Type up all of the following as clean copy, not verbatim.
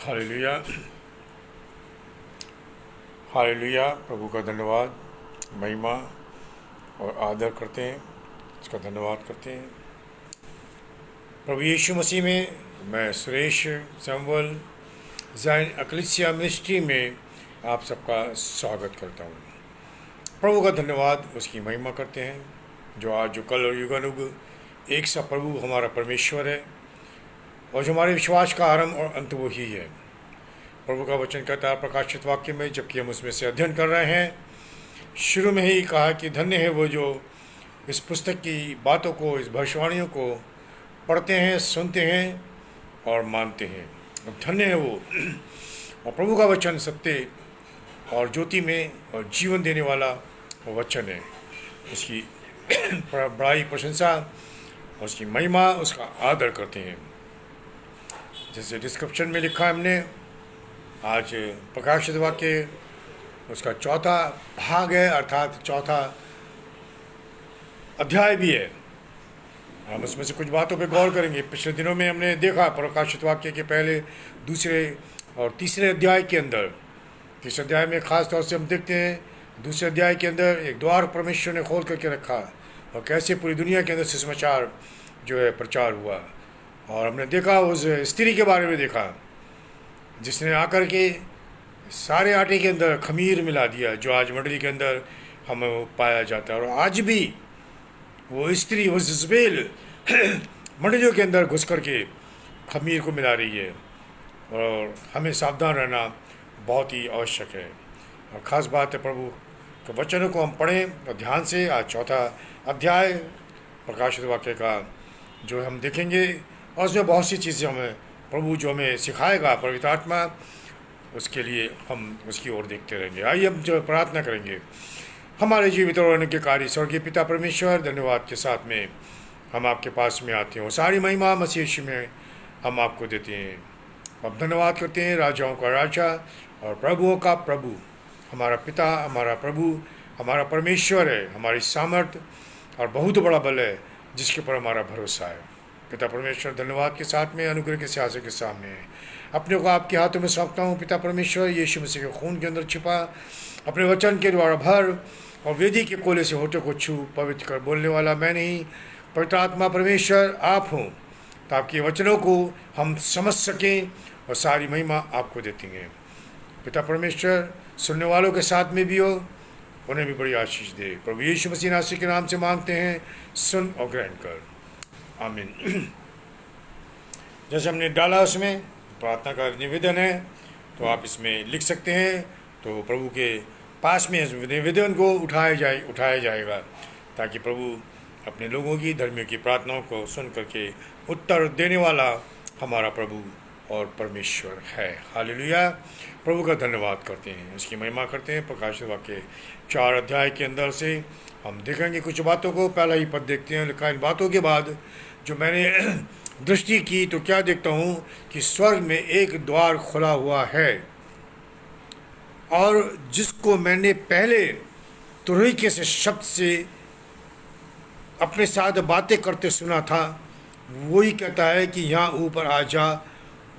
Hallelujah. Hallelujah. प्रभु का धन्यवाद, महिमा और आदर करते हैं, इसका धन्यवाद करते हैं। प्रभु यीशु मसीह में मैं सुरेश संवल ज़ायन अक्लिसिया मिनिस्ट्री में आप सबका स्वागत करता हूँ। प्रभु का धन्यवाद, उसकी महिमा करते हैं जो आज जो कल और युगानुग एक सा प्रभु हमारा परमेश्वर है और जो हमारे विश्वास का आरंभ और अंत वही है। प्रभु का वचन कहता है प्रकाशित वाक्य में, जबकि हम उसमें से अध्ययन कर रहे हैं, शुरू में ही कहा कि धन्य है वो जो इस पुस्तक की बातों को, इस भविष्यवाणियों को पढ़ते हैं, सुनते हैं और मानते हैं। धन्य है वो। और प्रभु का वचन सत्य और ज्योति में और जीवन देने वाला वो वचन है। उसकी बड़ाई, प्रशंसा और उसकी महिमा, उसका आदर करते हैं। जैसे डिस्क्रिप्शन में लिखा है हमने, आज प्रकाशित वाक्य उसका चौथा भाग है, अर्थात चौथा अध्याय भी है। हम उसमें से कुछ बातों पे गौर करेंगे। पिछले दिनों में हमने देखा प्रकाशित वाक्य के पहले, दूसरे और तीसरे अध्याय के अंदर, तीसरे अध्याय में ख़ास तौर से हम देखते हैं दूसरे अध्याय के अंदर एक द्वार परमेश्वर ने खोल करके रखा और कैसे पूरी दुनिया के अंदर सुसमाचार जो है प्रचार हुआ। और हमने देखा उस स्त्री के बारे में देखा जिसने आकर के सारे आटे के अंदर खमीर मिला दिया, जो आज मंडली के अंदर हमें पाया जाता है। और आज भी वो स्त्री, वो जज़बेल मंडलियों के अंदर घुस करके खमीर को मिला रही है और हमें सावधान रहना बहुत ही आवश्यक है। और ख़ास बात है, प्रभु के वचनों को हम पढ़ें और ध्यान से। आज चौथा अध्याय प्रकाशित वाक्य का जो हम देखेंगे और उसमें बहुत सी चीज़ें हमें प्रभु जो हमें सिखाएगा, पवित्र आत्मा, उसके लिए हम उसकी ओर देखते रहेंगे। आइए हम जो प्रार्थना करेंगे। हमारे जीवित और के कार्य स्वर्गीय पिता परमेश्वर, धन्यवाद के साथ में हम आपके पास में आते हैं और सारी महिमा मसीह यीशु में हम आपको देते हैं। अब धन्यवाद करते हैं राजाओं का राजा और प्रभुओं का प्रभु, हमारा पिता, हमारा प्रभु, हमारा परमेश्वर है, हमारी सामर्थ और बहुत बड़ा बल है जिसके पर हमारा भरोसा है। पिता परमेश्वर, धन्यवाद के साथ में अनुग्रह के सिंहासन के सामने है, अपने को आपके हाथों में सौंपता हूँ। पिता परमेश्वर, यीशु मसीह के खून के अंदर छिपा अपने वचन के द्वारा भर और वेदी के कोले से होठों को छू पवित्र कर बोलने वाला मैं नहीं, पवित्र आत्मा परमेश्वर आप हों, तो आपके वचनों को हम समझ सकें और सारी महिमा आपको देती हैं। पिता परमेश्वर, सुनने वालों के साथ में भी हो, उन्हें भी बड़ी आशीष दे। प्रभु यीशु मसीह नासरी के नाम से मांगते हैं, सुन और ग्रहण कर, आमीन। जैसे हमने डाला उसमें प्रार्थना का निवेदन है, तो आप इसमें लिख सकते हैं। तो प्रभु के पास में इस निवेदन को उठाया जाएगा ताकि प्रभु अपने लोगों की, धर्मियों की प्रार्थनाओं को सुन करके उत्तर देने वाला हमारा प्रभु और परमेश्वर है। हालेलुया। प्रभु का धन्यवाद करते हैं, इसकी महिमा करते हैं। प्रकाशित वाक्य 4 अध्याय के अंदर से हम देखेंगे कुछ बातों को। पहला ही पद देखते हैं, लिखा इन बातों के बाद जो मैंने दृष्टि की तो क्या देखता हूँ कि स्वर्ग में एक द्वार खुला हुआ है और जिसको मैंने पहले तुरही से शब्द से अपने साथ बातें करते सुना था, वही कहता है कि यहाँ ऊपर आ जा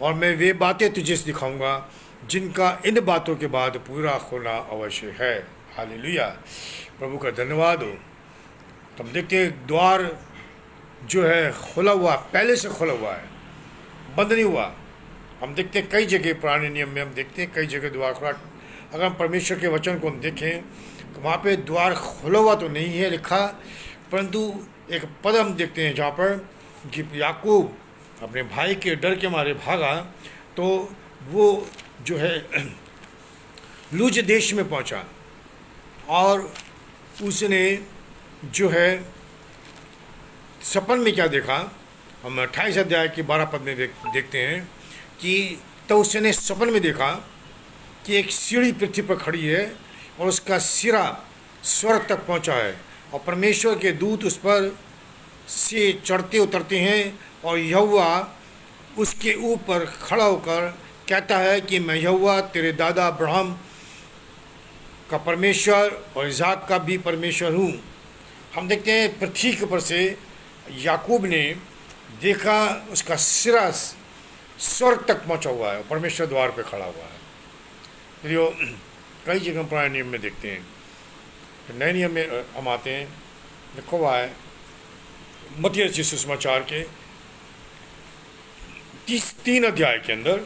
और मैं वे बातें तुझे दिखाऊंगा जिनका इन बातों के बाद पूरा होना अवश्य है। हालेलुया। प्रभु का धन्यवाद हो। तो हम देखते हैं द्वार जो है खुला हुआ, पहले से खुला हुआ है, बंद नहीं हुआ। हम देखते हैं कई जगह पुराने नियम में हम देखते हैं कई जगह द्वार खुला। अगर हम परमेश्वर के वचन को हम देखें तो वहाँ पे द्वार खुला हुआ तो नहीं है लिखा, परंतु एक पद हम देखते हैं जहाँ पर कि याकूब अपने भाई के डर के मारे भागा तो वो जो है लूज देश में पहुँचा और उसने जो है सपन में क्या देखा, हम 28 अध्याय के 12 पद में देखते हैं कि तो उसने सपन में देखा कि एक सीढ़ी पृथ्वी पर खड़ी है और उसका सिरा स्वर्ग तक पहुंचा है और परमेश्वर के दूत उस पर से चढ़ते उतरते हैं और यहोवा उसके ऊपर खड़ा होकर कहता है कि मैं यहोवा तेरे दादा अब्राहम का परमेश्वर और इसहाक का भी परमेश्वर हूँ। हम देखते हैं पृथ्वी के ऊपर से याकूब ने देखा उसका सिरा स्वर्ग तक पहुंचा हुआ है, परमेश्वर द्वार पे खड़ा हुआ है। फिर यो कई जगह पुराने नियम में देखते हैं। फिर नए नियम में हम आते हैं, लिखा हुआ है मत्ती रचित सुसमाचार के 3 अध्याय के अंदर।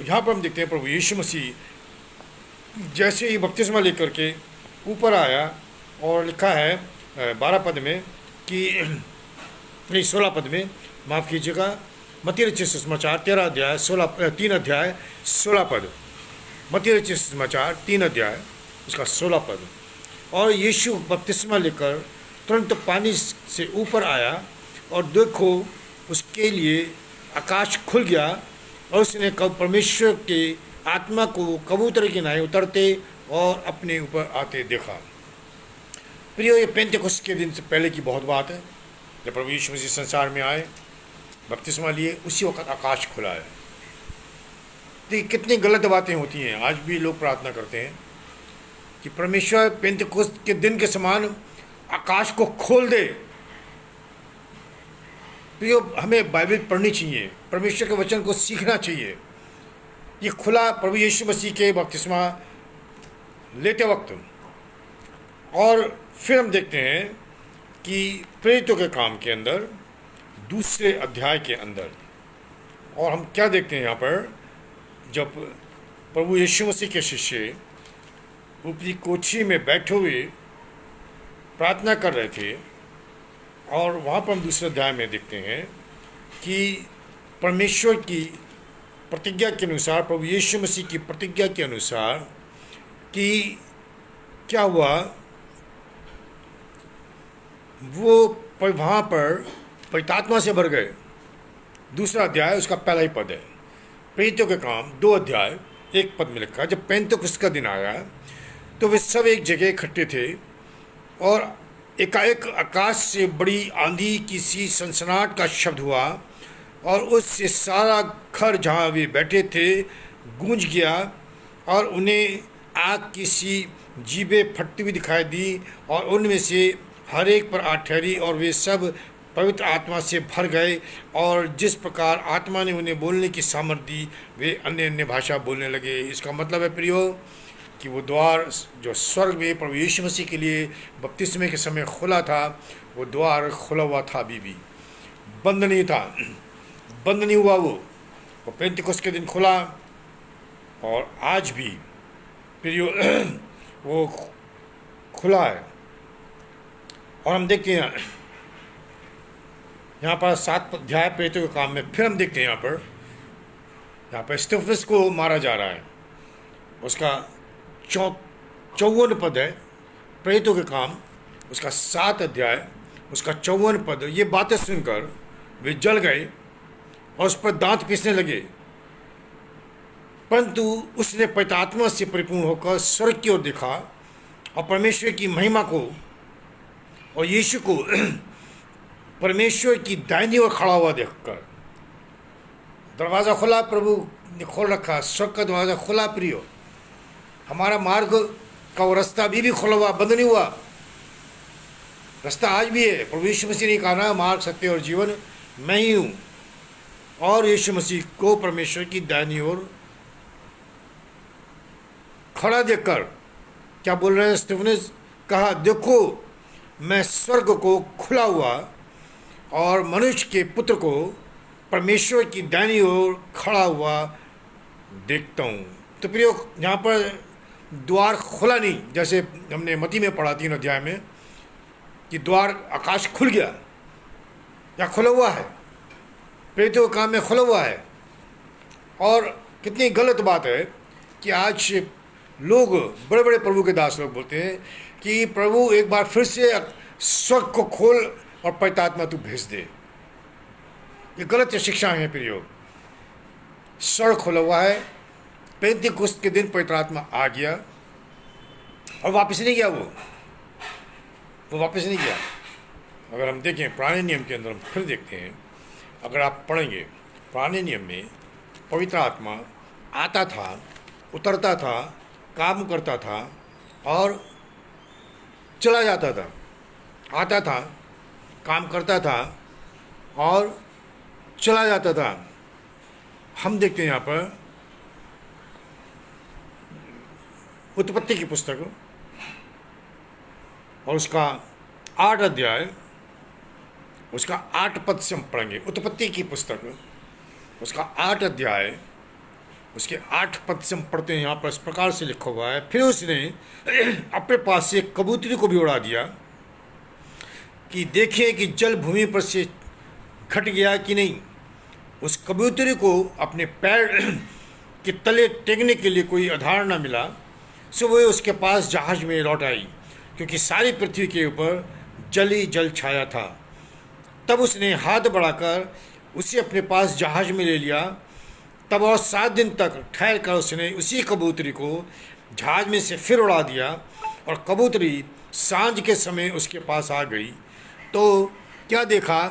यहाँ पर हम देखते हैं प्रभु यीशु मसीह जैसे ही बपतिस्मा लेकर के ऊपर आया, और लिखा है 12 पद में कि नहीं 16 पद में, माफ़ कीजिएगा, मत्ती रचित सुसमाचार 3 अध्याय 16 पद, मत्ती रचित सुसमाचार 3 अध्याय उसका 16 पद। और यीशु बपतिस्मा लेकर तुरंत पानी से ऊपर आया, और देखो उसके लिए आकाश खुल गया, और उसने परमेश्वर के आत्मा को कबूतर की नाई उतरते और अपने ऊपर आते देखा। प्रियो, ये पेंतेकोस्त के दिन से पहले की बहुत बात है। जब प्रभु यीशु मसीह संसार में आए, बपतिस्मा लिए, उसी वक्त आकाश खुला है। तो ये कितनी गलत बातें होती हैं। आज भी लोग प्रार्थना करते हैं कि परमेश्वर पेंतेकोस्त के दिन के समान आकाश को खोल दे। प्रियो, हमें बाइबल पढ़नी चाहिए, परमेश्वर के वचन को सीखना चाहिए। ये खुला प्रभु यीशु मसीह के बपतिस्मा लेते वक्त। और फिर हम देखते हैं कि प्रेरितों के काम के अंदर 2 अध्याय के अंदर, और हम क्या देखते हैं यहाँ पर, जब प्रभु यीशु मसीह के शिष्य ऊपरी कोठी में बैठे हुए प्रार्थना कर रहे थे, और वहाँ पर हम 2 अध्याय में देखते हैं कि परमेश्वर की प्रतिज्ञा के अनुसार, प्रभु यीशु मसीह की प्रतिज्ञा के अनुसार कि क्या हुआ, वो वहाँ पर पवित्र आत्मा से भर गए। 2 अध्याय उसका पहला ही पद है। प्रेरितों के काम 2 अध्याय 1 पद में लिखा, जब पेंतेकोस्त का दिन आया तो वे सब एक जगह इकट्ठे थे, और एकाएक आकाश से बड़ी आंधी की सी सनसनाहट का शब्द हुआ, और उससे सारा घर जहाँ वे बैठे थे गूंज गया, और उन्हें आग की सी जीभें फटती हुई दिखाई दी, और उनमें से हर एक पर आ ठहरी, और वे सब पवित्र आत्मा से भर गए, और जिस प्रकार आत्मा ने उन्हें बोलने की सामर्थ्य दी, वे अन्य अन्य भाषा बोलने लगे। इसका मतलब है प्रियो कि वो द्वार जो स्वर्ग में प्रभु यीशु मसीह के लिए बपतिस्मे के समय खुला था, वो द्वार खुला हुआ था, अभी भी बंद नहीं था, बंद नहीं हुआ। वो पेंतेकोस्त के दिन खुला, और आज भी प्रियो वो खुला है। और हम देखते हैं यहाँ पर 7 अध्याय प्रेरितों के काम में, फिर हम देखते हैं यहाँ पर स्तिफनुस को मारा जा रहा है। उसका 54 पद है, प्रेरितों के काम उसका 7 अध्याय उसका 54 पद। ये बातें सुनकर वे जल गए और उस पर दांत पीसने लगे, परंतु उसने पवित्र आत्मा से परिपूर्ण होकर स्वर्ग की ओर देखा, और परमेश्वर की महिमा को और यीशु को परमेश्वर की दाहिनी ओर खड़ा हुआ देखकर। दरवाज़ा खुला, प्रभु ने खोल रखा, स्वर्ग का दरवाज़ा खुला। प्रियो, हमारा मार्ग का वो रास्ता अभी भी खुला हुआ, बंद नहीं हुआ। रास्ता आज भी है। प्रभु यीशु मसीह ने कहा ना, मार्ग, सत्य और जीवन मैं ही हूँ। और यीशु मसीह को परमेश्वर की दाहिनी ओर खड़ा देखकर क्या बोल रहे हैं स्तिफनुस? कहा, देखो मैं स्वर्ग को खुला हुआ और मनुष्य के पुत्र को परमेश्वर की दाहिनी ओर खड़ा हुआ देखता हूँ। तो प्रियो, यहाँ पर द्वार खुला नहीं, जैसे हमने मत्ती में पढ़ा 3 अध्याय में कि द्वार आकाश खुल गया, या खुला हुआ है, प्रेरितों के काम में खुला हुआ है। और कितनी गलत बात है कि आज लोग, बड़े बड़े प्रभु के दास लोग बोलते हैं कि प्रभु एक बार फिर से स्वर्ग को खोल और पवित्र आत्मा तू भेज दे। ये गलत शिक्षा है प्रियो। स्वर्ग खुला हुआ है, पेंतेकोस्त के दिन पवित्र आत्मा आ गया और वापस नहीं गया। वो वापस नहीं गया। अगर हम देखें पुराने नियम के अंदर, हम फिर देखते हैं, अगर आप पढ़ेंगे पुराने नियम में पवित्र आत्मा आता था, उतरता था, काम करता था और चला जाता था। आता था, काम करता था और चला जाता था। हम देखते हैं यहाँ पर उत्पत्ति की पुस्तक और उसका 8 अध्याय, उसका 8 पद से हम पढ़ेंगे। उत्पत्ति की पुस्तक उसका 8 अध्याय, उसके 8 पद से हम पढ़ते हैं। यहाँ पर इस प्रकार से लिखा हुआ है, फिर उसने अपने पास से एक कबूतरी को भी उड़ा दिया कि देखे कि जल भूमि पर से घट गया कि नहीं। उस कबूतरी को अपने पैर के तले टेकने के लिए कोई आधार न मिला, सो वह उसके पास जहाज में लौट आई, क्योंकि सारी पृथ्वी के ऊपर जल ही जल छाया था। तब उसने हाथ बढ़ाकर उसे अपने पास जहाज में ले लिया। तब और 7 दिन तक ठहर कर उसने उसी कबूतरी को जहाज में से फिर उड़ा दिया, और कबूतरी सांझ के समय उसके पास आ गई तो क्या देखा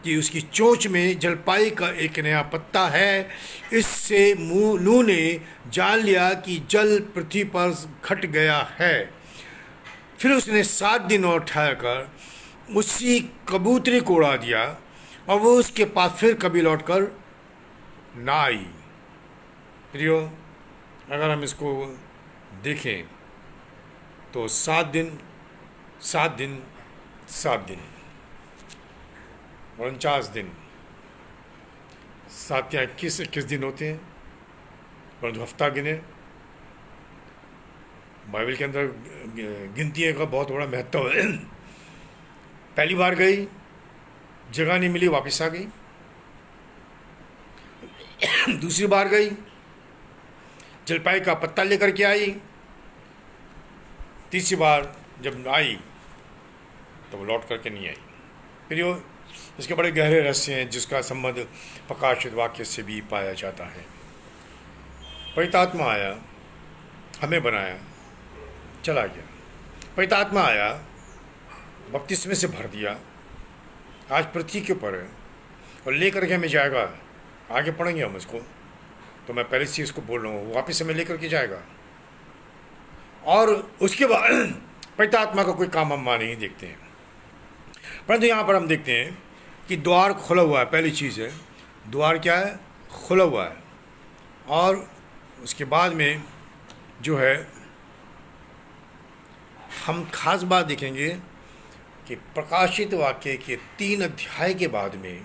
कि उसकी चोंच में जलपाई का एक नया पत्ता है। इससे नूह ने जान लिया कि जल पृथ्वी पर घट गया है। फिर उसने 7 दिन और ठहर कर उसी कबूतरी को उड़ा दिया, और वो उसके पास फिर कभी लौट कर ना आई। प्रियो, अगर हम इसको देखें तो 7 दिन 7 दिन 7 दिन 49 दिन, 7 या 21 दिन होते हैं, परंतु हफ्ता गिने। बाइबल के अंदर गिनती का बहुत बड़ा महत्व है। पहली बार गई, जगह नहीं मिली, वापस आ गई। दूसरी बार गई, जलपाई का पत्ता लेकर के आई। तीसरी बार जब आई तो वो लौट करके नहीं आई। फिर इसके बड़े गहरे रहस्य हैं जिसका संबंध प्रकाशित वाक्य से भी पाया जाता है। पवित्र आत्मा आया, हमें बनाया, चला गया। पवित्र आत्मा आया, बपतिस्मे से भर दिया, आज पृथ्वी के ऊपर है और लेकर के हमें जाएगा। आगे पढ़ेंगे हम इसको, तो मैं पहले से इसको बोल रहा हूँ, वापस हमें लेकर के जाएगा। और उसके बाद पवित्र आत्मा का कोई काम हम नहीं देखते हैं, परंतु यहाँ पर हम देखते हैं कि द्वार खुला हुआ है। पहली चीज़ है, द्वार क्या है? खुला हुआ है। और उसके बाद में जो है हम खास बात देखेंगे कि प्रकाशित वाक्य के 3 अध्याय के बाद में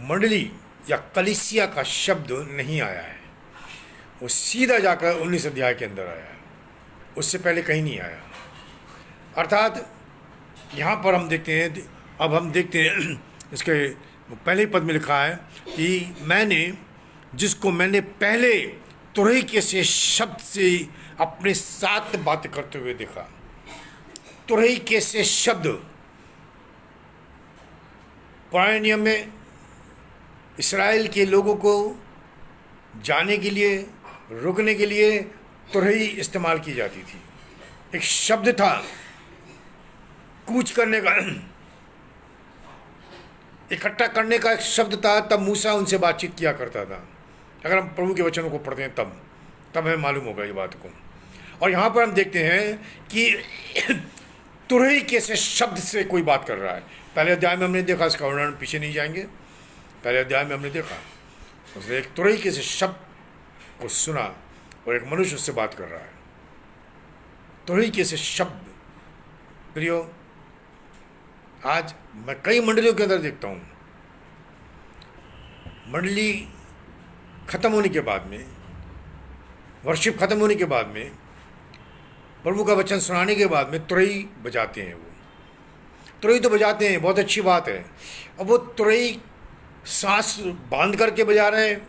मंडली या कलीसिया का शब्द नहीं आया है। वो सीधा जाकर 19 अध्याय के अंदर आया है, उससे पहले कहीं नहीं आया। अर्थात यहाँ पर हम देखते हैं, अब हम देखते हैं इसके पहले पद में लिखा है कि जिसको मैंने पहले तुरही के से शब्द से अपने साथ बात करते हुए देखा। तुरही के से शब्द पुराने नियम में इस्राएल के लोगों को जाने के लिए, रुकने के लिए तुरही इस्तेमाल की जाती थी। एक शब्द था कूच करने का, इकट्ठा करने का एक शब्द था। तब मूसा उनसे बातचीत किया करता था। अगर हम प्रभु के वचनों को पढ़ते हैं तब हमें मालूम होगा ये बात को। और यहाँ पर हम देखते हैं कि तुरही के से शब्द से कोई बात कर रहा है। पहले अध्याय में हमने देखा, इसका वर्णन पीछे नहीं जाएंगे। पहले अध्याय में हमने देखा उसने एक तुरही के से शब्द को सुना और एक मनुष्य उससे बात कर रहा है। तुरही के से शब्द। प्रियो, आज मैं कई मंडलियों के अंदर देखता हूँ, मंडली खत्म होने के बाद में, वर्शिप खत्म होने के बाद में, प्रभु का वचन सुनाने के बाद में तुरही बजाते हैं। वो तुरही तो बजाते हैं, बहुत अच्छी बात है। अब वो तुरही सांस बांध करके बजा रहे हैं,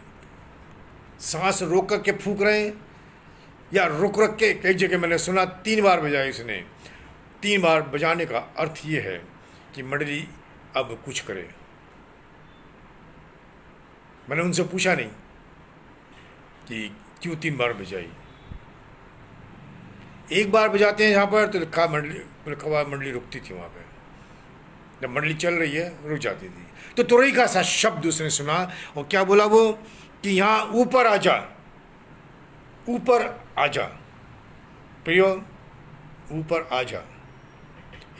सांस रोक करके फूंक रहे हैं, या रुक रख के। कई जगह मैंने सुना 3 बार बजाई उसने। 3 बार बजाने का अर्थ ये है कि मंडली अब कुछ करे। मैंने उनसे पूछा नहीं कि क्यों 3 बार बजाई। एक बार बजाते हैं यहाँ पर तो लिखा मंडली रुकती थी वहाँ पे। जब मंडली चल रही है रुक जाती थी। तो तुरही का सा शब्द उसने सुना और क्या बोला वो कि यहाँ ऊपर आ जा, ऊपर आ जा। प्रियो, ऊपर आ जा,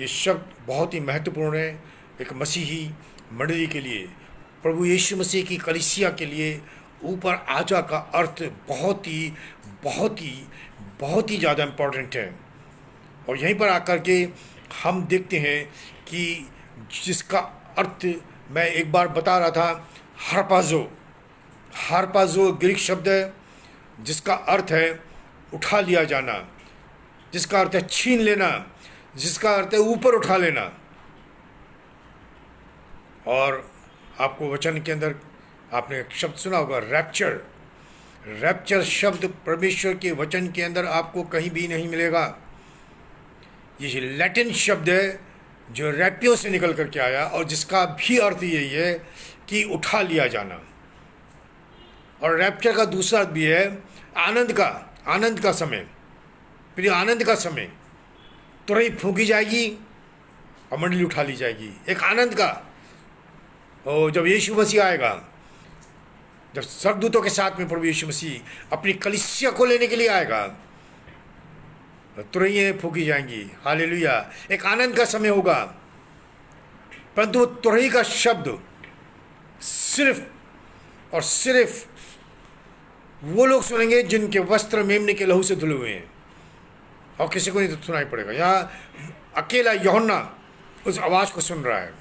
ये शब्द बहुत ही महत्वपूर्ण है एक मसीही मंडली के लिए। प्रभु यीशु मसीह की कलीसिया के लिए ऊपर आजा का अर्थ बहुत ही बहुत ही बहुत ही ज़्यादा इम्पोर्टेंट है। और यहीं पर आकर के हम देखते हैं कि जिसका अर्थ मैं एक बार बता रहा था, हार्पाजो। हार्पाजो ग्रीक शब्द है जिसका अर्थ है उठा लिया जाना, जिसका अर्थ है छीन लेना, जिसका अर्थ है ऊपर उठा लेना। और आपको वचन के अंदर आपने एक शब्द सुना होगा, रैप्चर। रैप्चर शब्द परमेश्वर के वचन के अंदर आपको कहीं भी नहीं मिलेगा। ये लैटिन शब्द है जो रैपियो से निकल करके आया और जिसका भी अर्थ यही है कि उठा लिया जाना। और रैप्चर का दूसरा अर्थ भी है आनंद का समय। प्रिय, आनंद का समय। तुरही फूंकी जाएगी और मंडली उठा ली जाएगी, एक आनंद का। और जब यीशु मसीह आएगा, जब स्वर्गदूतों के साथ में प्रभु यीशु मसीह अपनी कलीसिया को लेने के लिए आएगा, तो तुरहियां फूंकी जाएंगी। हालेलुया, एक आनंद का समय होगा। परंतु तुरही का शब्द सिर्फ और सिर्फ वो लोग सुनेंगे जिनके वस्त्र मेमने के लहू से धुले हुए हैं, और किसी को नहीं तो सुनाई पड़ेगा। यहाँ अकेला यूहन्ना उस आवाज़ को सुन रहा है,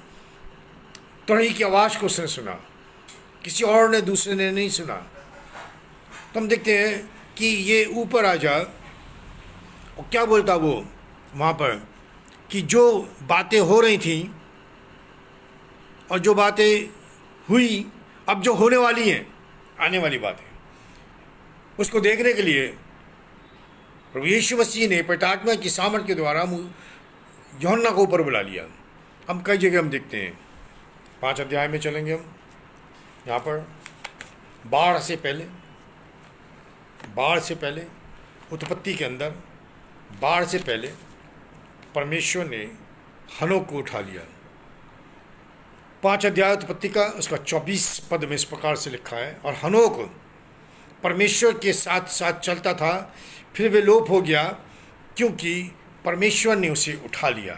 तुरही की आवाज़ को उसने सुना, किसी और ने, दूसरे ने नहीं सुना। तो हम देखते हैं कि ये ऊपर आ जा, और क्या बोलता वो वहाँ पर कि जो बातें हो रही थी और जो बातें हुई, अब जो होने वाली हैं, आने वाली बातें, उसको देखने के लिए प्रभु यीशु मसीह ने पवित्र आत्मा की सामर्थ के द्वारा यूहन्ना को ऊपर बुला लिया। हम कई जगह हम देखते हैं, 5 अध्याय में चलेंगे हम। यहाँ पर बाढ़ से पहले उत्पत्ति के अंदर बाढ़ से पहले परमेश्वर ने हनोक को उठा लिया। 5 अध्याय उत्पत्ति का उसका 24 पद में इस प्रकार से लिखा है, और हनोक परमेश्वर के साथ साथ चलता था, फिर वे लोप हो गया क्योंकि परमेश्वर ने उसे उठा लिया।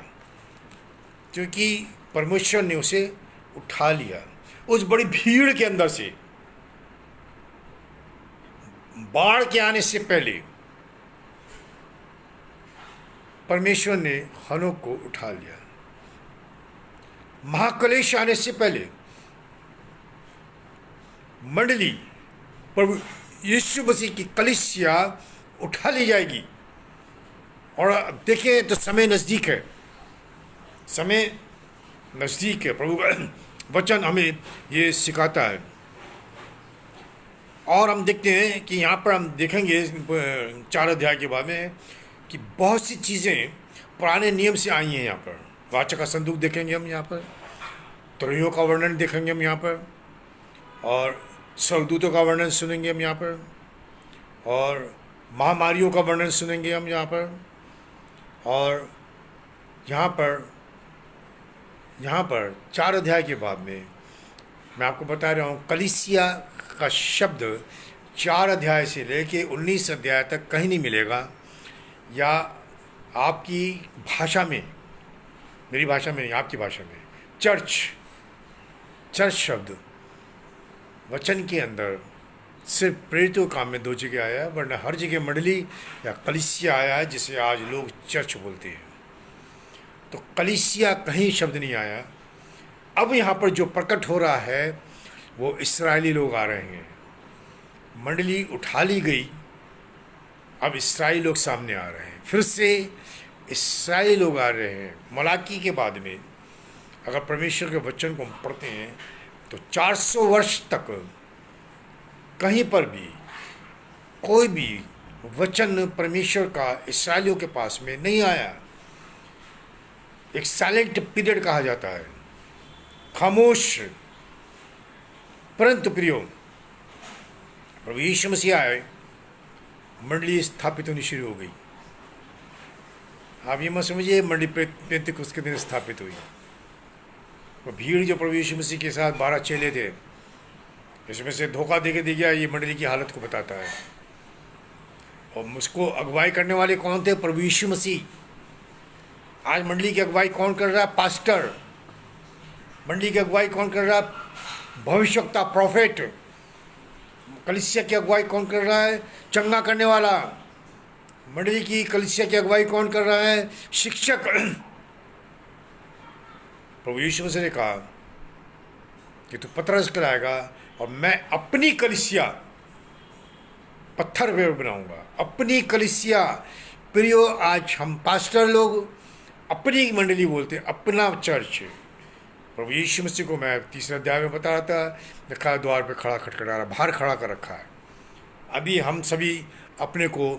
क्योंकि परमेश्वर ने उसे उठा लिया। उस बड़ी भीड़ के अंदर से, बाढ़ के आने से पहले परमेश्वर ने हनोक को उठा लिया। महाक्लेश आने से पहले मंडली, प्रभु यीशु मसीह की कलीसिया उठा ली जाएगी। और देखें तो समय नज़दीक है, समय नज़दीक है। प्रभु का वचन हमें ये सिखाता है। और हम देखते हैं कि यहाँ पर हम देखेंगे 4 अध्याय के बाद में कि बहुत सी चीज़ें पुराने नियम से आई हैं। यहाँ पर वाचा का संदूक देखेंगे हम, यहाँ पर तुरहियों का वर्णन देखेंगे हम यहाँ पर, और स्वर्गदूतों का वर्णन सुनेंगे हम यहाँ पर, और महामारियों का वर्णन सुनेंगे हम यहाँ पर। और यहाँ पर 4 अध्याय के बाद में मैं आपको बता रहा हूँ, कलीसिया का शब्द 4 अध्याय से लेके 19 अध्याय तक कहीं नहीं मिलेगा। या आपकी भाषा में, मेरी भाषा में नहीं, आपकी भाषा में, चर्च शब्द वचन के अंदर सिर्फ प्रेरितों काम में 2 जगह आया है, वरना हर जगह मंडली या कलीसिया आया है, जिसे आज लोग चर्च बोलते हैं। तो कलीसिया कहीं शब्द नहीं आया। अब यहाँ पर जो प्रकट हो रहा है वो इस्राएली लोग आ रहे हैं। मंडली उठा ली गई, अब इस्राएली लोग सामने आ रहे हैं, फिर से इस्राएली लोग आ रहे हैं। मलाकी के बाद में अगर परमेश्वर के वचन को हम पढ़ते हैं तो 400 वर्ष तक कहीं पर भी कोई भी वचन परमेश्वर का इस्राएलियों के पास में नहीं आया। एक साइलेंट पीरियड कहा जाता है, खामोश। परंतु प्रियो, प्रभु यीशु मसीह आए, मंडली स्थापित होनी शुरू हो गई। आप ये मत समझिए मंडली पेंतीकोस्त के दिन स्थापित हुई। वो भीड़ जो प्रभु यीशु मसीह के साथ 12 चेले थे, इसमें से धोखा दे के दे गया, ये मंडली की हालत को बताता है। और मुझको अगुवाई करने वाले कौन थे? प्रभु यीशु मसीह। आज मंडली की अगुवाई कौन कर रहा है? पास्टर। मंडली की अगुवाई कौन कर रहा है? भविष्यवक्ता, प्रॉफिट। कलीसिया की अगुवाई कौन कर रहा है? चंगा करने वाला। मंडली की कलीसिया की अगुवाई कौन कर रहा है? शिक्षक। प्रभु यीशु मसीह ने कहा कि तू पतरस कराएगा और मैं अपनी कलीसिया पत्थर पे बनाऊंगा। अपनी कलीसिया। प्रियो, आज हम पास्टर लोग अपनी मंडली बोलते हैं, अपना चर्च। प्रभु यीशु मसीह को मैं तीसरे अध्याय में बता रहा था, देखा द्वार पे खड़ा खटखटा रहा, बाहर खड़ा कर रखा है। अभी हम सभी अपने को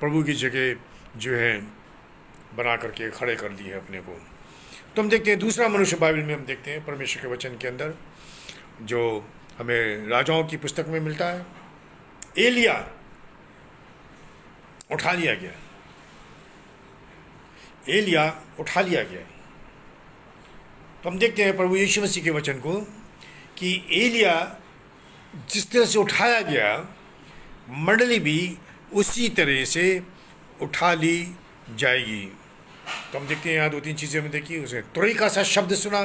प्रभु की जगह जो है बना करके खड़े कर दिए है अपने को। तो हम देखते हैं दूसरा मनुष्य बाइबल में हम देखते हैं परमेश्वर के वचन के अंदर, जो हमें राजाओं की पुस्तक में मिलता है। एलिया उठा लिया गया। एलिया उठा लिया गया। तो हम देखते हैं प्रभु यीशु मसीह के वचन को कि एलिया जिस तरह से उठाया गया, मंडली भी उसी तरह से उठा ली जाएगी। तो हम देखते हैं यहाँ दो तीन चीज़ें हमने देखी। उसने तुरई का सा शब्द सुना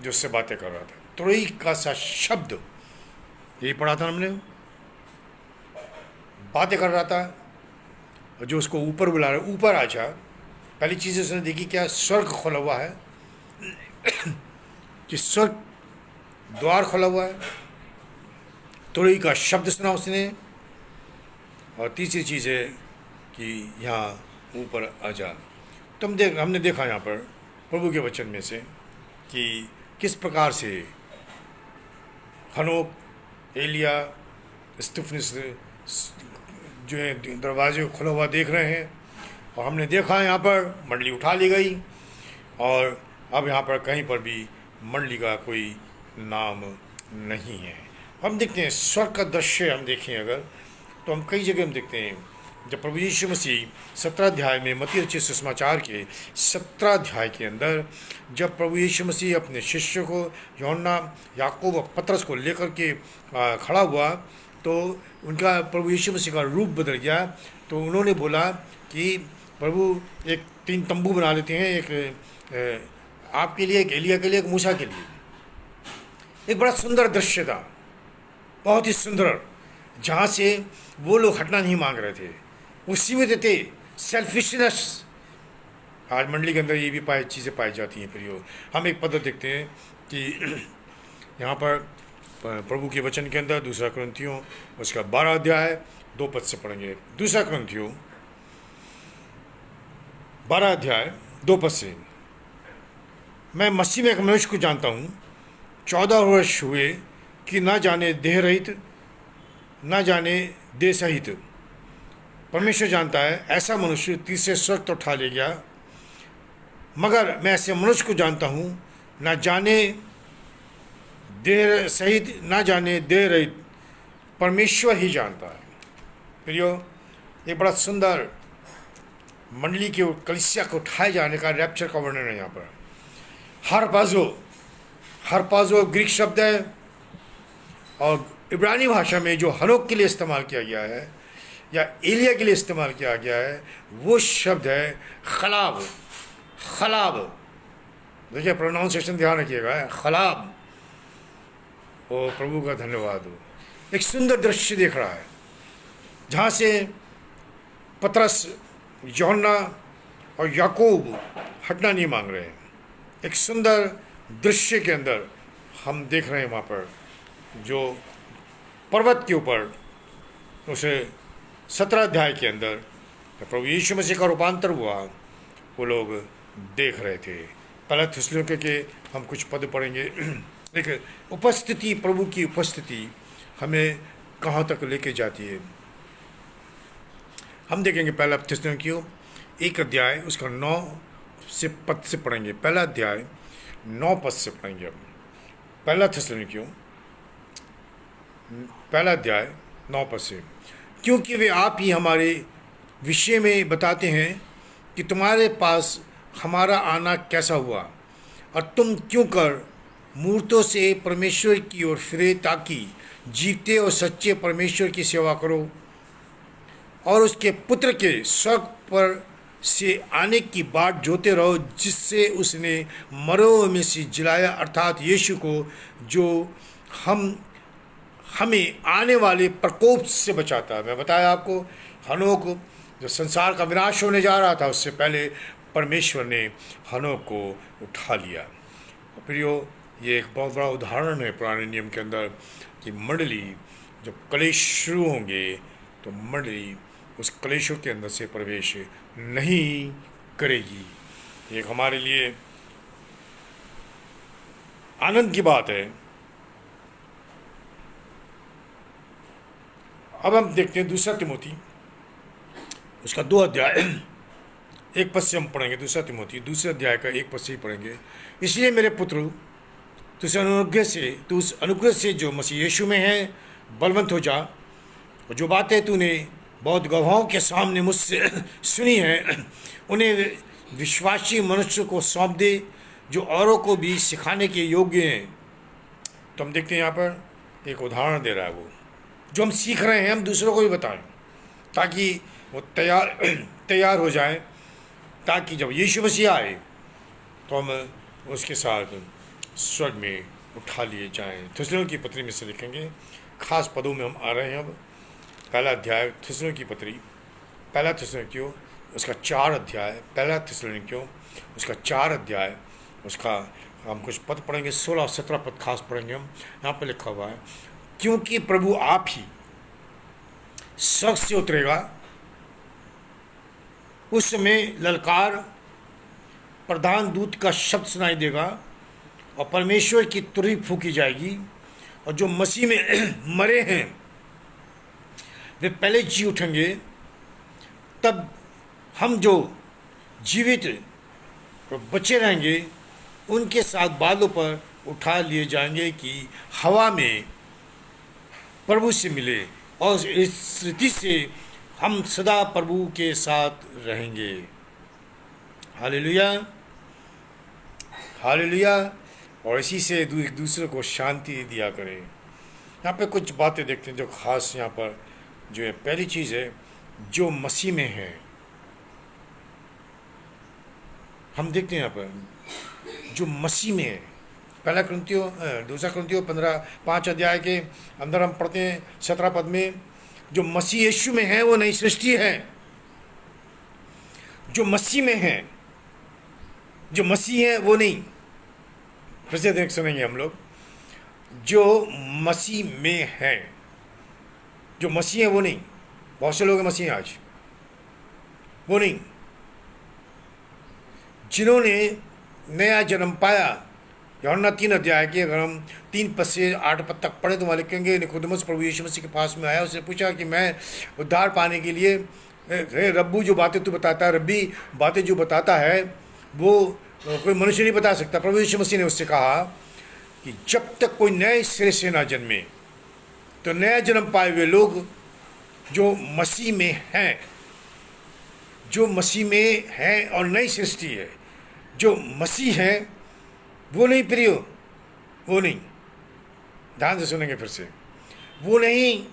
जो उससे बातें कर रहा था। तुरई का सा शब्द, यही पढ़ा था हमने। बातें कर रहा था और जो उसको ऊपर बुला रहा है, ऊपर आ जा। पहली चीज़ उसने देखी क्या? स्वर्ग खुला हुआ है, कि स्वर्ग द्वार खुला हुआ है। तुरई का शब्द सुना उसने। और तीसरी चीज़ है कि यहाँ ऊपर आ जा। तो हमने देखा यहाँ पर प्रभु के वचन में से कि किस प्रकार से हनोक, एलिया, स्तिफनुस जो है दरवाजे खुला हुआ देख रहे हैं। और हमने देखा यहाँ पर मंडली उठा ली गई और अब यहाँ पर कहीं पर भी मंडली का कोई नाम नहीं है। हम देखते हैं स्वर्ग का दृश्य। हम देखें अगर तो हम कई जगह हम देखते हैं जब प्रभु यीशु मसीह 17 अध्याय में, मत्ती रचित सुसमाचार के 17 अध्याय के अंदर, जब प्रभु यीशु मसीह अपने शिष्य को, यूहन्ना, याकूब और पतरस को लेकर के खड़ा हुआ, तो उनका प्रभु यीशु मसीह का रूप बदल गया। तो उन्होंने बोला कि प्रभु एक 3 तंबू बना लेते हैं, एक आपके लिए, एक एलिया के लिए, एक मूसा के लिए। एक बड़ा सुंदर दृश्य था, बहुत ही सुंदर, जहाँ से वो लोग हटना नहीं मांग रहे थे, उसी में थे। सेल्फिशनेस आज मंडली के अंदर ये भी चीज़ें पाई जाती हैं। प्रियो, हम एक पद देखते हैं कि यहाँ पर प्रभु के वचन के अंदर दूसरा कुरिन्थियों उसका 12 अध्याय 2 पद से पढ़ेंगे। दूसरा कुरिन्थियों 12 अध्याय 2 पद से, मैं मसीह में एक मनुष्य को जानता हूँ, 14 वर्ष हुए कि ना जाने देह रहित, ना जाने देह सहित। परमेश्वर जानता है ऐसा मनुष्य तीसरे स्वर्ग तो उठा ले गया, मगर मैं ऐसे मनुष्य को जानता हूँ, ना जाने देह सहित, ना जाने देह रहित, परमेश्वर ही जानता है। प्रियो, एक बड़ा सुंदर मंडली के कलीसिया को उठाए जाने का, रैप्चर का वर्णन है यहाँ पर। हरपाजो ग्रीक शब्द है और इब्रानी भाषा में जो हनोक के लिए इस्तेमाल किया गया है या एलिया के लिए इस्तेमाल किया गया है, वो शब्द है खलाब। खलाब, देखिए प्रोनाउंसिएशन ध्यान रखिएगा, खलाब। ओ प्रभु का धन्यवाद हो। एक सुंदर दृश्य देख रहा है जहाँ से पतरस, यूहन्ना और याकूब हटना नहीं मांग रहे हैं। एक सुंदर दृश्य के अंदर हम देख रहे हैं वहाँ पर जो पर्वत के ऊपर उसे 17 अध्याय के अंदर प्रभु यीशु मसीह का रूपांतर हुआ, वो लोग देख रहे थे। पहला थिस्सलुनीके के हम कुछ पद पढ़ेंगे। एक उपस्थिति, प्रभु की उपस्थिति हमें कहाँ तक लेके जाती है। हम देखेंगे पहला थिस्सलुनीकियों 1 अध्याय उसका 9 से पद से पढ़ेंगे। पहला अध्याय 9 पद से पढ़ेंगे हम। पहला थिस्सलुनीकियों पहला अध्याय 9 पद से, क्योंकि वे आप ही हमारे विषय में बताते हैं कि तुम्हारे पास हमारा आना कैसा हुआ और तुम क्यों कर मूर्तों से परमेश्वर की ओर फिरे, ताकि जीते और सच्चे परमेश्वर की सेवा करो और उसके पुत्र के स्वर्ग पर से आने की बाट जोते रहो, जिससे उसने मरों में से जिलाया, अर्थात यीशु को, जो हम हमें आने वाले प्रकोप से बचाता है। मैं बताया आपको, हनोक जो संसार का विनाश होने जा रहा था, उससे पहले परमेश्वर ने हनोक को उठा लिया। और प्रियो, ये एक बहुत बड़ा उदाहरण है पुराने नियम के अंदर कि मंडली जब कलेश शुरू होंगे तो मंडली उस कलेशों के अंदर से प्रवेश नहीं करेगी। एक हमारे लिए आनंद की बात है। अब हम देखते हैं दूसरा तिमोथी, उसका 2 अध्याय 1 पद से हम पढ़ेंगे। दूसरा तिमोथी दूसरे अध्याय का 1 पद से ही पढ़ेंगे। इसलिए मेरे पुत्र, तू उस अनुग्रह से जो मसीह यीशु में है बलवंत हो जा, और जो बातें तूने बहुत गवाहों के सामने मुझसे सुनी है उन्हें विश्वासी मनुष्य को सौंप दे, जो औरों को भी सिखाने के योग्य हैं। तो हम देखते हैं यहाँ पर एक उदाहरण दे रहा है, वो जो हम सीख रहे हैं हम दूसरों को भी बताएं, ताकि वो तैयार हो जाए, ताकि जब यीशु मसीह आए तो हम उसके साथ स्वर्ग में उठा लिए जाएं। थिस्सलुनीकी की पत्री में से लिखेंगे, खास पदों में हम आ रहे हैं। अब पहला अध्याय थिस्सलुनीकी की पत्री, पहला थिस्सलुनीकियों उसका 4 अध्याय, पहला थिस्सलुनीकियों उसका 4 अध्याय, उसका हम कुछ पद पढ़ेंगे, 16 और 17 पद खास पढ़ेंगे हम। यहाँ पर लिखा हुआ है, क्योंकि प्रभु आप ही स्वर्ग से उतरेगा, उस समय ललकार, प्रधान दूत का शब्द सुनाई देगा और परमेश्वर की तुरही फूंकी जाएगी, और जो मसीह में मरे हैं वे पहले जी उठेंगे। तब हम जो जीवित और बचे रहेंगे उनके साथ बादलों पर उठा लिए जाएंगे कि हवा में प्रभु से मिले, और इस स्थिति से हम सदा प्रभु के साथ रहेंगे। Hallelujah, hallelujah. और इसी से एक दूसरे को शांति दिया करें। यहाँ पे कुछ बातें देखते हैं जो खास यहाँ पर जो है। पहली चीज़ है, जो मसीह में है। हम देखते हैं यहाँ पर जो मसीह में है, पहला कुरिन्थियों दूसरा कुरिन्थियों 5 अध्याय के अंदर हम पढ़ते हैं 17 पद में, जो मसीह यीशु में है वो नई सृष्टि है। जो मसीह में है, जो मसीह है वो नहीं। फिर से देख सुनेंगे हम लोग, जो मसीह में है, जो मसीह है वो नहीं। बहुत से लोग मसीह हैं आज, वो नहीं। जिन्होंने नया जन्म पाया, यूहन्ना 3 अध्याय के अगर हम 3 पद से 8 पद तक पढ़े तो वहाँ लिखेंगे, निकोदेमुस प्रभु यीशु मसीह के पास में आया, उसने पूछा कि मैं उद्धार पाने के लिए, रब्बू जो बातें तू बताता है, रब्बी बातें जो बताता है वो कोई मनुष्य नहीं बता सकता। प्रभु यीशु मसीह ने उससे कहा कि जब तक कोई नए सिरे से ना जन्मे, तो नया जन्म पाए हुए लोग जो मसीह में हैं, जो मसीह में हैं और नई सृष्टि है, जो मसीह है वो नहीं प्रियो, वो नहीं। ध्यान से सुनेंगे फिर से, वो नहीं।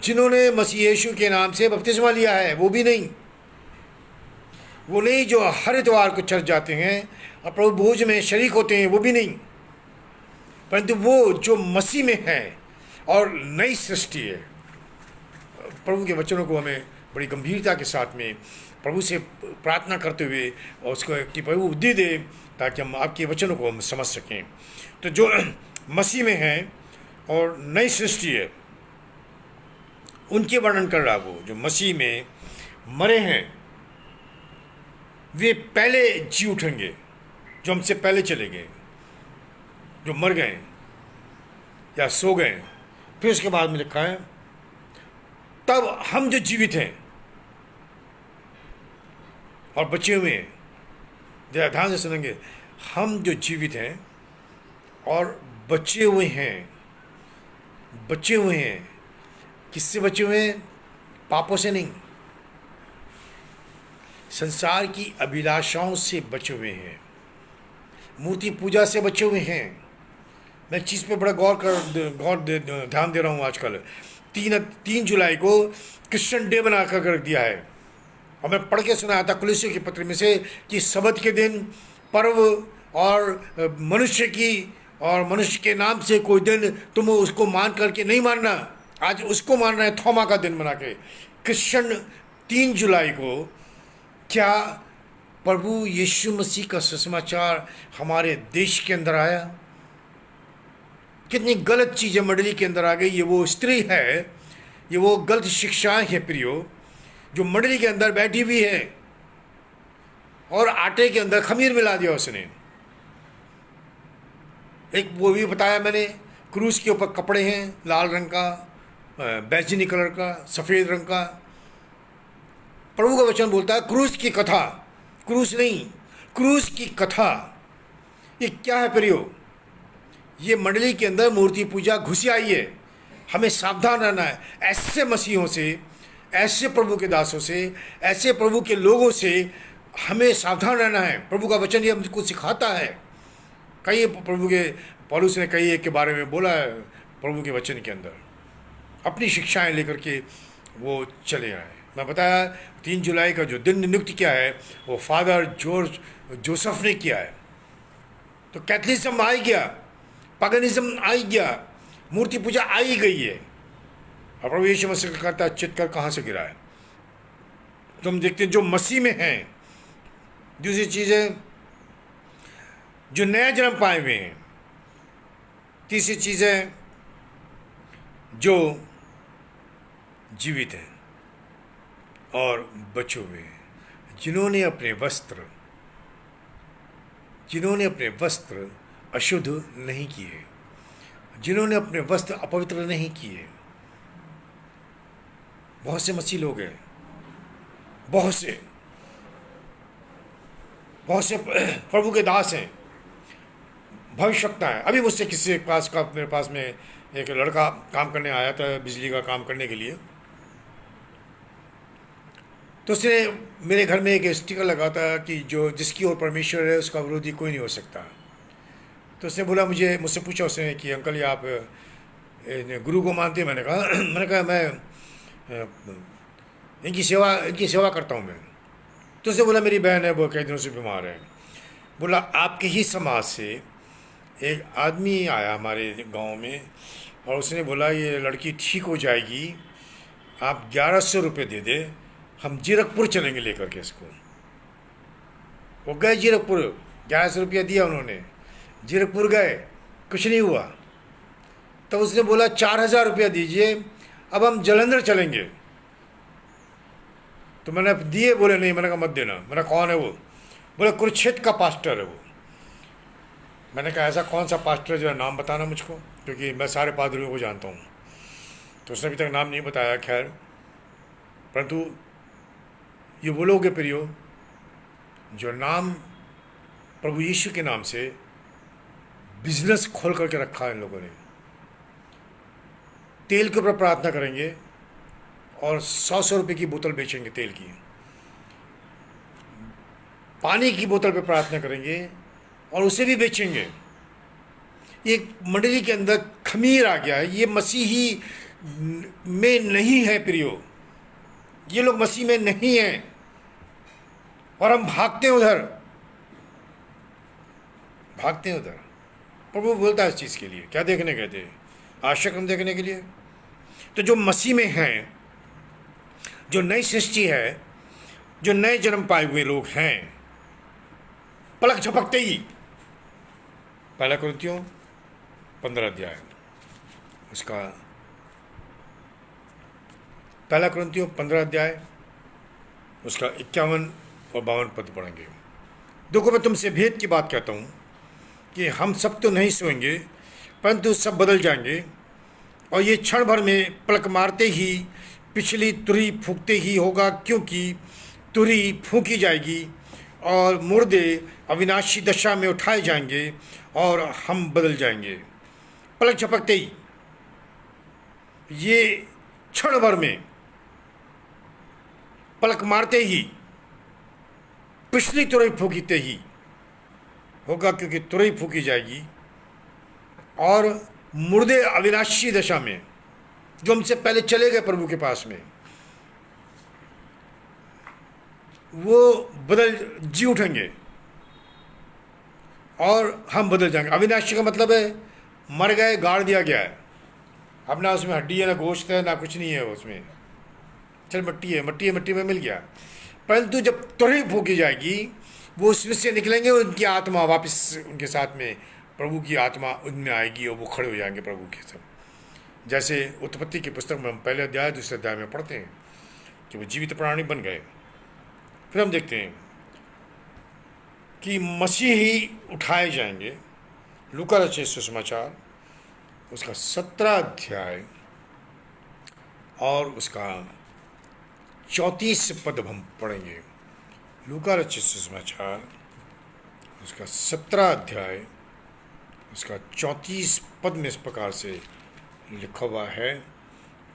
जिन्होंने मसीह यीशु के नाम से बपतिस्मा लिया है वो भी नहीं। वो नहीं जो हर इतवार को चर्च जाते हैं और प्रभु भोज में शरीक होते हैं, वो भी नहीं। परंतु वो जो मसीह में है और नई सृष्टि है। प्रभु के वचनों को हमें बड़ी गंभीरता के साथ में प्रभु से प्रार्थना करते हुए और उसको कि प्रभु बुद्धि दे, ताकि हम आपके वचनों को हम समझ सकें। तो जो मसीह में है और नई सृष्टि है, उनके वर्णन कर रहा। वो जो मसीह में मरे हैं वे पहले जी उठेंगे, जो हमसे पहले चले गए, जो मर गए या सो गए। फिर उसके बाद में लिखा है, तब हम जो जीवित हैं और बचे हुए हैं, जरा ध्यान से सुनेंगे, हम जो जीवित हैं और बचे हुए हैं, बचे हुए हैं। किससे बचे हुए हैं? पापों से नहीं, संसार की अभिलाषाओं से बचे हुए हैं, मूर्ति पूजा से बचे हुए हैं। मैं एक चीज़ पे बड़ा ध्यान दे रहा हूँ आजकल। 3 जुलाई को क्रिश्चियन डे बना कर रख दिया है। और मैं पढ़ के सुनाया था कुलुस्सियों की पत्र में से कि सबत के दिन पर्व और मनुष्य की और मनुष्य के नाम से कोई दिन तुम उसको मान करके नहीं मानना। आज उसको मानना है थोमा का दिन बना के। क्रिश्चियन 3 जुलाई को क्या प्रभु यीशु मसीह का सुसमाचार हमारे देश के अंदर आया? कितनी गलत चीज़ें मंडली के अंदर आ गई। ये वो स्त्री है, ये वो गलत शिक्षाएं हैं प्रियो, जो मंडली के अंदर बैठी हुई है और आटे के अंदर खमीर मिला दिया उसने। एक वो भी बताया मैंने, क्रूस के ऊपर कपड़े हैं लाल रंग का, बैजनी कलर का, सफ़ेद रंग का। प्रभु का वचन बोलता है क्रूस की कथा, क्रूस नहीं, क्रूस की कथा। ये क्या है प्रियो? ये मंडली के अंदर मूर्ति पूजा घुसी आई है। हमें सावधान रहना है ऐसे मसीहों से, ऐसे प्रभु के दासों से, ऐसे प्रभु के लोगों से हमें सावधान रहना है। प्रभु का वचन ये हमको सिखाता है। कई प्रभु के पौलुस ने कई एक के बारे में बोला है प्रभु के वचन के अंदर, अपनी शिक्षाएं लेकर के वो चले आए। मैं बताया 3 जुलाई का जो दिन नियुक्त किया है वो फादर जॉर्ज जोसेफ ने किया है। तो कैथलिज्म आ गया, पगनिज्म आ गया, मूर्ति पूजा आ ही गई है। और प्रभु यीशु मसीह कहता है चित्त कर कहाँ से गिरा है। तो हम देखते हैं जो मसीह में हैं। दूसरी चीज़ है जो नया जन्म पाए हुए हैं। तीसरी चीज़ है जो जीवित हैं और बचे हुए हैं, जिन्होंने अपने वस्त्र अशुद्ध नहीं किए, जिन्होंने अपने वस्त्र अपवित्र नहीं किए। बहुत से मसीह लोग हैं, बहुत से प्रभु के दास हैं, भविष्यवक्ता है। अभी मुझसे किसी के पास का मेरे पास में एक लड़का काम करने आया था, बिजली का काम करने के लिए। तो उसने मेरे घर में एक स्टिकर लगा था कि जो जिसकी ओर परमेश्वर है उसका विरोधी कोई नहीं हो सकता। तो उसने बोला मुझसे पूछा उसने कि अंकल ये आप गुरु को मानते हैं? मैंने कहा मैं इनकी सेवा करता हूँ मैं। तो उसने बोला मेरी बहन है, वो कई दिनों से बीमार है। बोला आपके ही समाज से एक आदमी आया हमारे गांव में और उसने बोला ये लड़की ठीक हो जाएगी, आप 1100 रुपये दे दे, हम जीरकपुर चलेंगे लेकर के इसको। वो गए जीरकपुर, 1100 रुपया दिया उन्होंने, जीरकपुर गए, कुछ नहीं हुआ। तब उसने बोला 4000 रुपया दीजिए, अब हम जलंधर चलेंगे। तो मैंने दिए, बोले नहीं। मैंने कहा मत देना। मैंने कौन है वो? बोले कुरुक्षेत्र का पास्टर है वो। मैंने कहा ऐसा कौन सा पास्टर, जो है नाम बताना मुझको, क्योंकि मैं सारे पादरियों को जानता हूँ। तो उसने अभी तक नाम नहीं बताया। खैर, परंतु ये वो लोग हैं प्रियो जो नाम प्रभु यीशु के नाम से बिजनेस खोल करके रखा है इन लोगों ने। तेल के ऊपर प्रार्थना करेंगे और 100 रुपये की बोतल बेचेंगे तेल की। पानी की बोतल पे प्रार्थना करेंगे और उसे भी बेचेंगे। एक मंडली के अंदर खमीर आ गया है। ये मसीही में नहीं है प्रियो, ये लोग मसीह में नहीं हैं और हम भागते हैं उधर। प्रभु बोलता है इस चीज़ के लिए क्या देखने कहते हैं? आश्चर्य देखने के लिए। तो जो मसीह में हैं, जो नई सृष्टि है, जो नए जन्म पाए हुए लोग हैं, पलक झपकते ही 1 कुरिन्थियों 15 अध्याय उसका 1 कुरिन्थियों 15 अध्याय उसका 51 और 52 पद पढ़ेंगे। देखो मैं तुमसे भेद की बात कहता हूँ कि हम सब तो नहीं सोएंगे, परंतु सब बदल जाएंगे, और ये क्षण भर में पलक मारते ही पिछली तुरही फूंकते ही होगा, क्योंकि तुरही फूंकी जाएगी और मुर्दे अविनाशी दशा में उठाए जाएंगे और हम बदल जाएंगे। पलक झपकते ही, ये क्षण भर में, पलक मारते ही, पिछली तुरही फूंकते ही होगा, क्योंकि तुरही फूंकी जाएगी और मुर्दे अविनाशी दशा में, जो हमसे पहले चले गए प्रभु के पास में, वो बदल जी उठेंगे। और हम बदल जाएंगे। अविनाशी का मतलब है मर गए, गाड़ दिया गया है, अब ना उसमें हड्डी है, ना गोश्त है, ना कुछ नहीं है उसमें, चल मट्टी है, मट्टी है, मट्टी में मिल गया। परंतु जब तुरही फूकी जाएगी, वो उसमें से निकलेंगे, उनकी आत्मा वापस उनके साथ में प्रभु की आत्मा उनमें आएगी और वो खड़े हो जाएंगे प्रभु के सब। जैसे उत्पत्ति की पुस्तक में हम पहले अध्याय दूसरे अध्याय में पढ़ते हैं कि वो जीवित प्राणी बन गए। फिर हम देखते हैं कि मसीह ही उठाए जाएंगे। लूका रचित सुसमाचार उसका 17 अध्याय और उसका 34 पद हम पढ़ेंगे। लूका रचित सुसमाचार उसका 17 अध्याय उसका 34 पद में इस प्रकार से लिखा हुआ है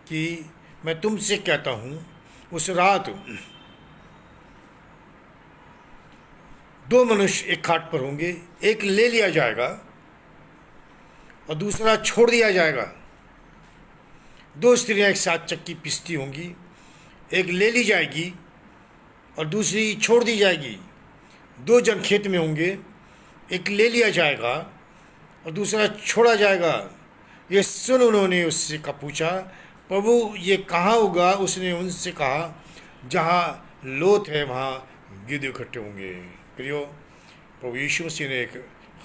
कि मैं तुमसे कहता हूँ, उस रात दो मनुष्य एक खाट पर होंगे, एक ले लिया जाएगा और दूसरा छोड़ दिया जाएगा। दो स्त्रियां एक साथ चक्की पीसती होंगी, एक ले ली जाएगी और दूसरी छोड़ दी जाएगी। दो जन खेत में होंगे, एक ले लिया जाएगा और दूसरा छोड़ा जाएगा। ये सुन उन्होंने उससे का पूछा, प्रभु ये कहाँ होगा? उसने उनसे कहा, जहाँ लोथ है वहाँ गिद्ध इकट्ठे होंगे। प्रियो, प्रभु यीशु मसीह ने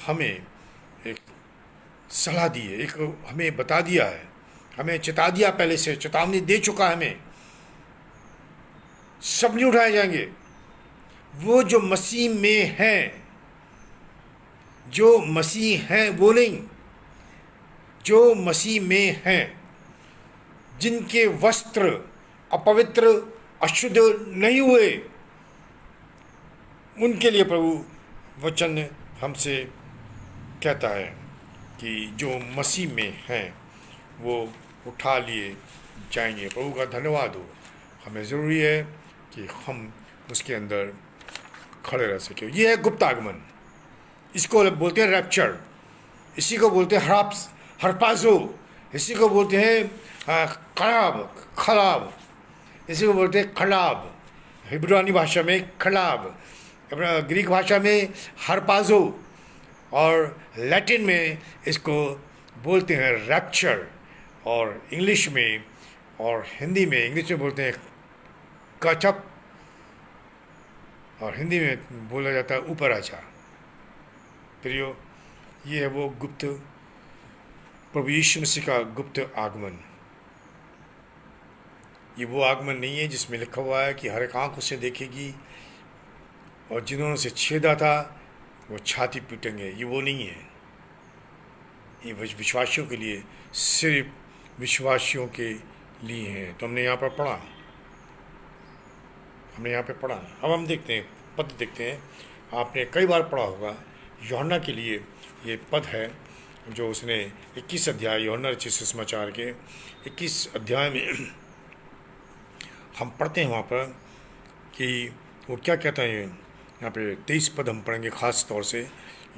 हमें एक सलाह दी है, एक हमें बता दिया है, हमें चिता दिया, पहले से चेतावनी दे चुका है हमें। सब नहीं उठाए जाएंगे। वो जो मसीह में हैं, जो मसीह हैं वो नहीं, जो मसीह में हैं, जिनके वस्त्र अपवित्र अशुद्ध नहीं हुए, उनके लिए प्रभु वचन हमसे कहता है कि जो मसीह में हैं वो उठा लिए जाएंगे। प्रभु का धन्यवाद हो। हमें ज़रूरी है कि हम उसके अंदर खड़े रह सकें। ये है गुप्त आगमन, इसको बोलते हैं रैप्चर, इसी को बोलते हैं हरपाजो, इसी को बोलते हैं खलाब, इसी को बोलते हैं खलाब, हिब्रानी भाषा में खलाब, ग्रीक भाषा में हरपाजो और लैटिन में इसको बोलते हैं रैप्चर, और इंग्लिश में और हिंदी में, इंग्लिश में बोलते हैं कचप और हिंदी में बोला जाता है ऊपर आचा। प्रियो, ये है वो गुप्त प्रभु यीशु मसीह का गुप्त आगमन। ये वो आगमन नहीं है जिसमें लिखा हुआ है कि हर एक आँख उसे देखेगी और जिन्होंने उसे छेदा था वो छाती पीटेंगे। ये वो नहीं है। ये विश्वासियों के लिए, सिर्फ विश्वासियों के लिए है। तो हमने यहाँ पर पढ़ा, अब हम देखते हैं, पद देखते हैं। आपने कई बार पढ़ा होगा, यूहन्ना के लिए ये पद है जो उसने 21 अध्याय, यूहन्ना रचित सुसमाचार के 21 अध्याय में हम पढ़ते हैं वहाँ पर कि वो क्या कहता है। यहाँ पे 23 पद हम पढ़ेंगे खास तौर से।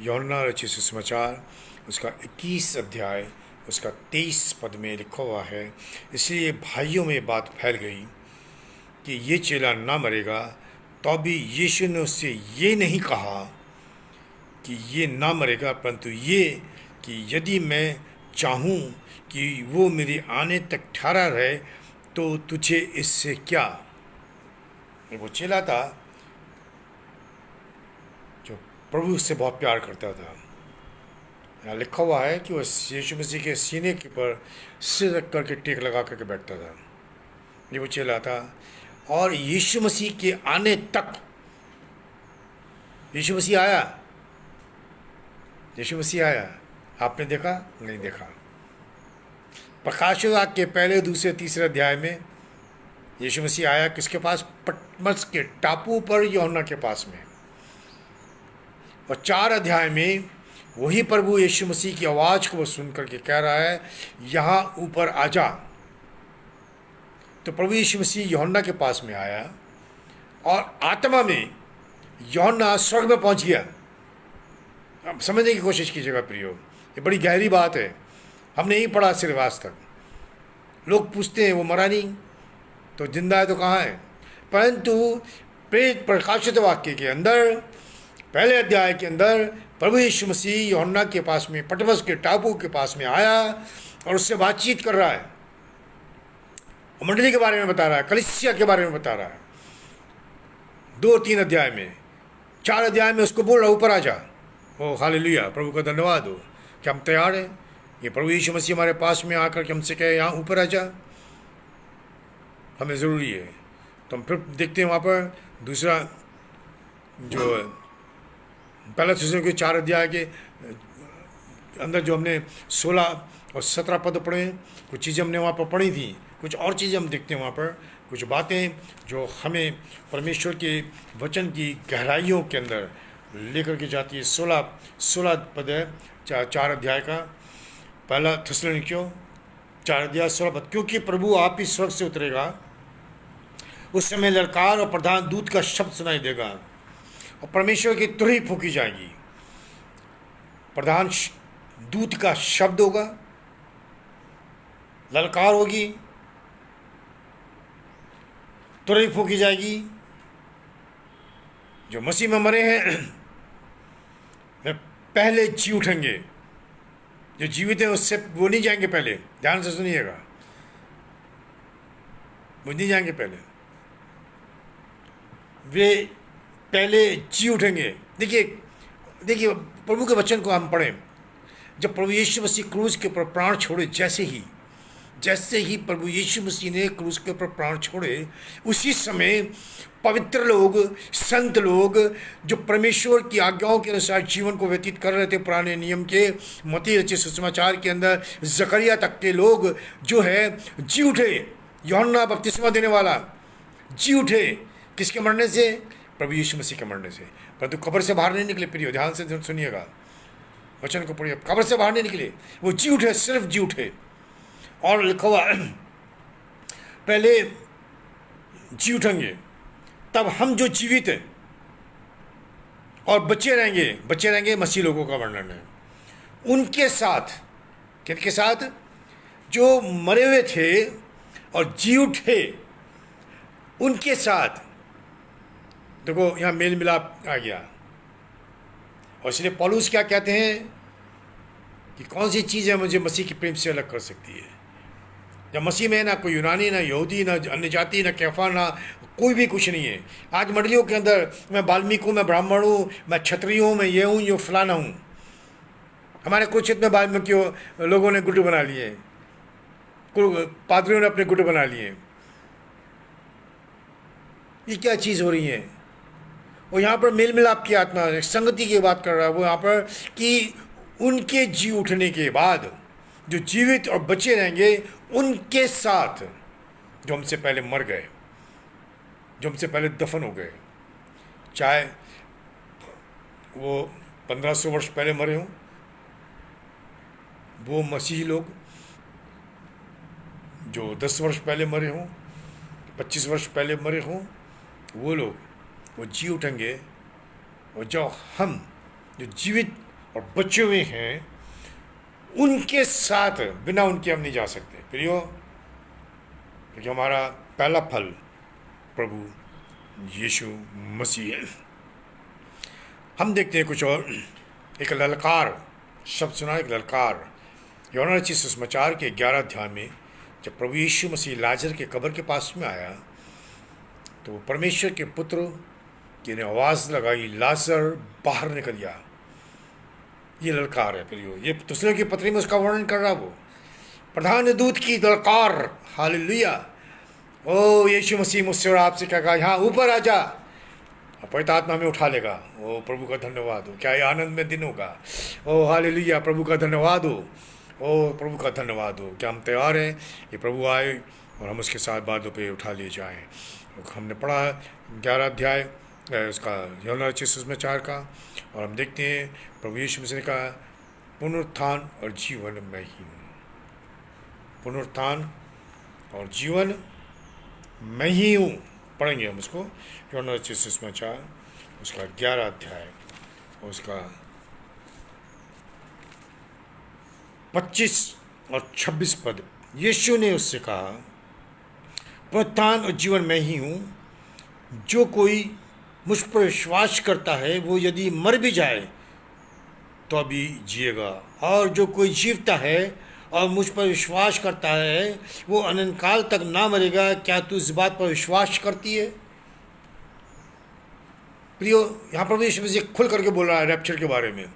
यूहन्ना रचित सुसमाचार उसका 21 अध्याय उसका 23 पद में लिखा हुआ है, इसलिए भाइयों में बात फैल गई कि ये चेला ना मरेगा। तो भी यीशु ने उससे ये नहीं कहा कि ये ना मरेगा, परंतु ये कि यदि मैं चाहूँ कि वो मेरे आने तक ठहरा रहे तो तुझे इससे क्या। वो चेला था जो प्रभु से बहुत प्यार करता था। यहाँ लिखा हुआ है कि वो यीशु मसीह के सीने के पर सिर रख करके टेक लगा करके बैठता था। ये वो चेला था। और यीशु मसीह के आने तक, यीशु मसीह आया, यीशु मसीह आया, आपने देखा? नहीं देखा। प्रकाश वाक्य के पहले, दूसरे, तीसरे अध्याय में यीशु मसीह आया किसके पास? पटमस के टापू पर यूहन्ना के पास में। और 4 अध्याय में वही प्रभु यीशु मसीह की आवाज़ को वो सुन करके कह रहा है, यहाँ ऊपर आ जा। तो प्रभु यीशु मसीह यूहन्ना के पास में आया और आत्मा में यूहन्ना स्वर्ग में पहुंच गया। अब समझने की कोशिश कीजिएगा प्रियो, ये बड़ी गहरी बात है। हमने ही पढ़ा सिर्फ आज तक। लोग पूछते हैं वो मरा नहीं तो जिंदा है तो कहाँ है? परंतु प्रेरित प्रकाशित वाक्य के अंदर पहले अध्याय के अंदर प्रभु यीशु मसीह यूहन्ना के पास में पटमस के टापू के पास में आया और उससे बातचीत कर रहा है, मंडली के बारे में बता रहा है, कलीसिया के बारे में बता रहा है। 2-3 अध्याय में, 4 अध्याय में उसको बोल रहा ऊपर आ जा। ओ हालेलुया, प्रभु का धन्यवाद हो कि हम तैयार हैं। ये प्रभु यीशु मसीह हमारे पास में आकर के हमसे कहे यहाँ ऊपर आ जा, हमें ज़रूरी है। तो हम फिर देखते हैं वहाँ पर दूसरा जो पहला थिस्सलुनीके के 4 अध्याय के अंदर जो हमने 16 और 17 पद पढ़े, कुछ चीज़ें हमने वहाँ पर पढ़ी थी, कुछ और चीज़ें हम देखते हैं वहाँ पर, कुछ बातें जो हमें परमेश्वर के वचन की गहराइयों के अंदर लेकर के जाती है। 16 पद है 4 अध्याय का, पहला थिस्सलुनीके 4 अध्याय 16 पद। क्योंकि प्रभु आप ही स्वर्ग से उतरेगा, उस समय ललकार और प्रधान दूत का शब्द सुनाई देगा और परमेश्वर की तुरही फूकी जाएगी। प्रधान दूत का शब्द होगा, ललकार होगी, तुरही फूकी जाएगी। जो मसीह में मरे हैं वे पहले जी उठेंगे, जो जीवित हैं उससे वो नहीं जाएंगे पहले। ध्यान से सुनिएगा, वो नहीं जाएंगे पहले, वे पहले जी उठेंगे। देखिए प्रभु के वचन को हम पढ़ें। जब प्रभु यीशु मसीह क्रूस के ऊपर प्राण छोड़े, जैसे ही प्रभु यीशु मसीह ने क्रूस के ऊपर प्राण छोड़े, उसी समय पवित्र लोग, संत लोग जो परमेश्वर की आज्ञाओं के अनुसार जीवन को व्यतीत कर रहे थे पुराने नियम के, मत्ती रचित सुसमाचार के अंदर जकरिया तक के लोग जो है जी उठे। यूहन्ना बपतिस्मा देने वाला जी उठे, किसके मरने से? प्रभु यीशु मसीह के मरने से। परंतु कब्र से बाहर नहीं निकले। प्रियो ध्यान से सुनिएगा, वचन को पढ़िए। कब्र से बाहर नहीं निकले, वो जी उठे, सिर्फ जी उठे। और लिखा हुआ पहले जी उठेंगे, तब हम जो जीवित हैं और बचे रहेंगे मसीह लोगों का वर्णन है। उनके साथ, किनके साथ? जो मरे हुए थे और जी उठे, उनके साथ। देखो यहाँ मेल मिलाप आ गया। और इसलिए पौलुस क्या कहते हैं कि कौन सी चीज़ है मुझे मसीह के प्रेम से अलग कर सकती है? जब मसीह में ना कोई यूनानी, ना यहूदी, ना अन्य जाति, ना कैफा, ना कोई भी कुछ नहीं है। आज मंडलियों के अंदर मैं वाल्मीकि हूँ, मैं ब्राह्मण हूँ, मैं क्षत्रिय हूँ, मैं ये हूँ, ये फलाना हूँ। हमारे कुरुक्षेत्र में वाल्मीकि लोगों ने गुट बना लिए, पादरियों ने अपने गुट बना लिए। ये क्या चीज़ हो रही है? और यहाँ पर मेल मिलाप की आत्मा, संगति की बात कर रहा है वो यहाँ पर, कि उनके जी उठने के बाद जो जीवित और बचे रहेंगे उनके साथ जो हमसे पहले मर गए, जो हमसे पहले दफन हो गए, चाहे वो 1500 वर्ष पहले मरे हों, वो मसीही लोग जो 10 वर्ष पहले मरे हों, 25 वर्ष पहले मरे हों, वो लोग वो जी उठेंगे। और जो हम जो जीवित और बचे हुए हैं उनके साथ, बिना उनके हम नहीं जा सकते प्रियो, क्योंकि हमारा पहला फल प्रभु यीशु मसीह है। हम देखते हैं कुछ और, एक ललकार शब्द सुना, एक ललकार। यूहन्ना रचित सुसमाचार के 11 अध्याय में जब प्रभु यीशु मसीह लाजर के कब्र के पास में आया, तो वो परमेश्वर के पुत्र की ने आवाज़ लगाई, लाजर बाहर निकल जा। ये ललकार है प्रियो। ये थिस्सलुनीके की पत्री में उसका वर्णन कर रहा, वो प्रधान दूत की ललकार। हालेलुया। ओ यीशु मसीह मुझसे और आपसे क्या कहा? यहाँ ऊपर आ जा, पवित्र आत्मा में उठा लेगा। ओ प्रभु का धन्यवाद हो, क्या ये आनंद में दिन होगा। ओ हालेलुया, प्रभु का धन्यवाद हो, ओ प्रभु का धन्यवाद हो। क्या हम तैयार हैं कि प्रभु आए और हम उसके साथ बातों पे उठा लिए जाएं? हमने पढ़ा 11 अध्याय उसका यूहन्ना रचित सुसमाचार का, और हम देखते हैं प्रभु यीशु मसीह ने कहा, पुनरुत्थान और जीवन मैं ही हूँ। पुनरुत्थान और जीवन मैं ही हूँ। पढ़ेंगे हम उसको, यूहन्ना रचित सुसमाचार उसका 11 अध्याय उसका 25 और 26 पद। यीशु ने उससे कहा, पुनरुत्थान और जीवन मैं ही हूँ, जो कोई मुझ पर विश्वास करता है वो यदि मर भी जाए तो भी जिएगा, और जो कोई जीवता है और मुझ पर विश्वास करता है वो अनंत काल तक ना मरेगा। क्या तू इस बात पर विश्वास करती है? प्रियो, यहाँ पर भी यीशु मसीह खुल करके बोल रहा है रैप्चर के बारे में,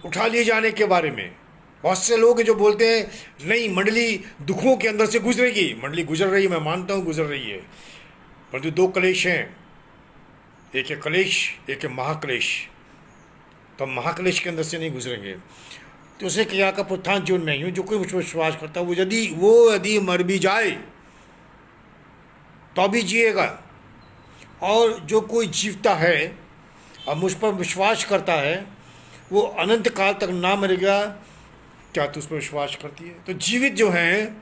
उठा लिए जाने के बारे में। बहुत से लोग हैं जो बोलते हैं नहीं, मंडली दुखों के अंदर से गुजरेगी। मंडली गुजर रही है, मैं मानता हूँ गुजर रही है, परंतु दो क्लेश हैं, एक है क्लेश, एक है महाक्लेश। तो हम महाक्लेश के अंदर से नहीं गुजरेंगे। तो उसे क्या का पुत्थान जीवन में ही हूँ, जो कोई मुझ पर विश्वास करता है वो यदि मर भी जाए तो भी जिएगा, और जो कोई जीवता है और मुझ पर विश्वास करता है वो अनंत काल तक ना मरेगा। क्या तू उस पर विश्वास करती है? तो जीवित जो हैं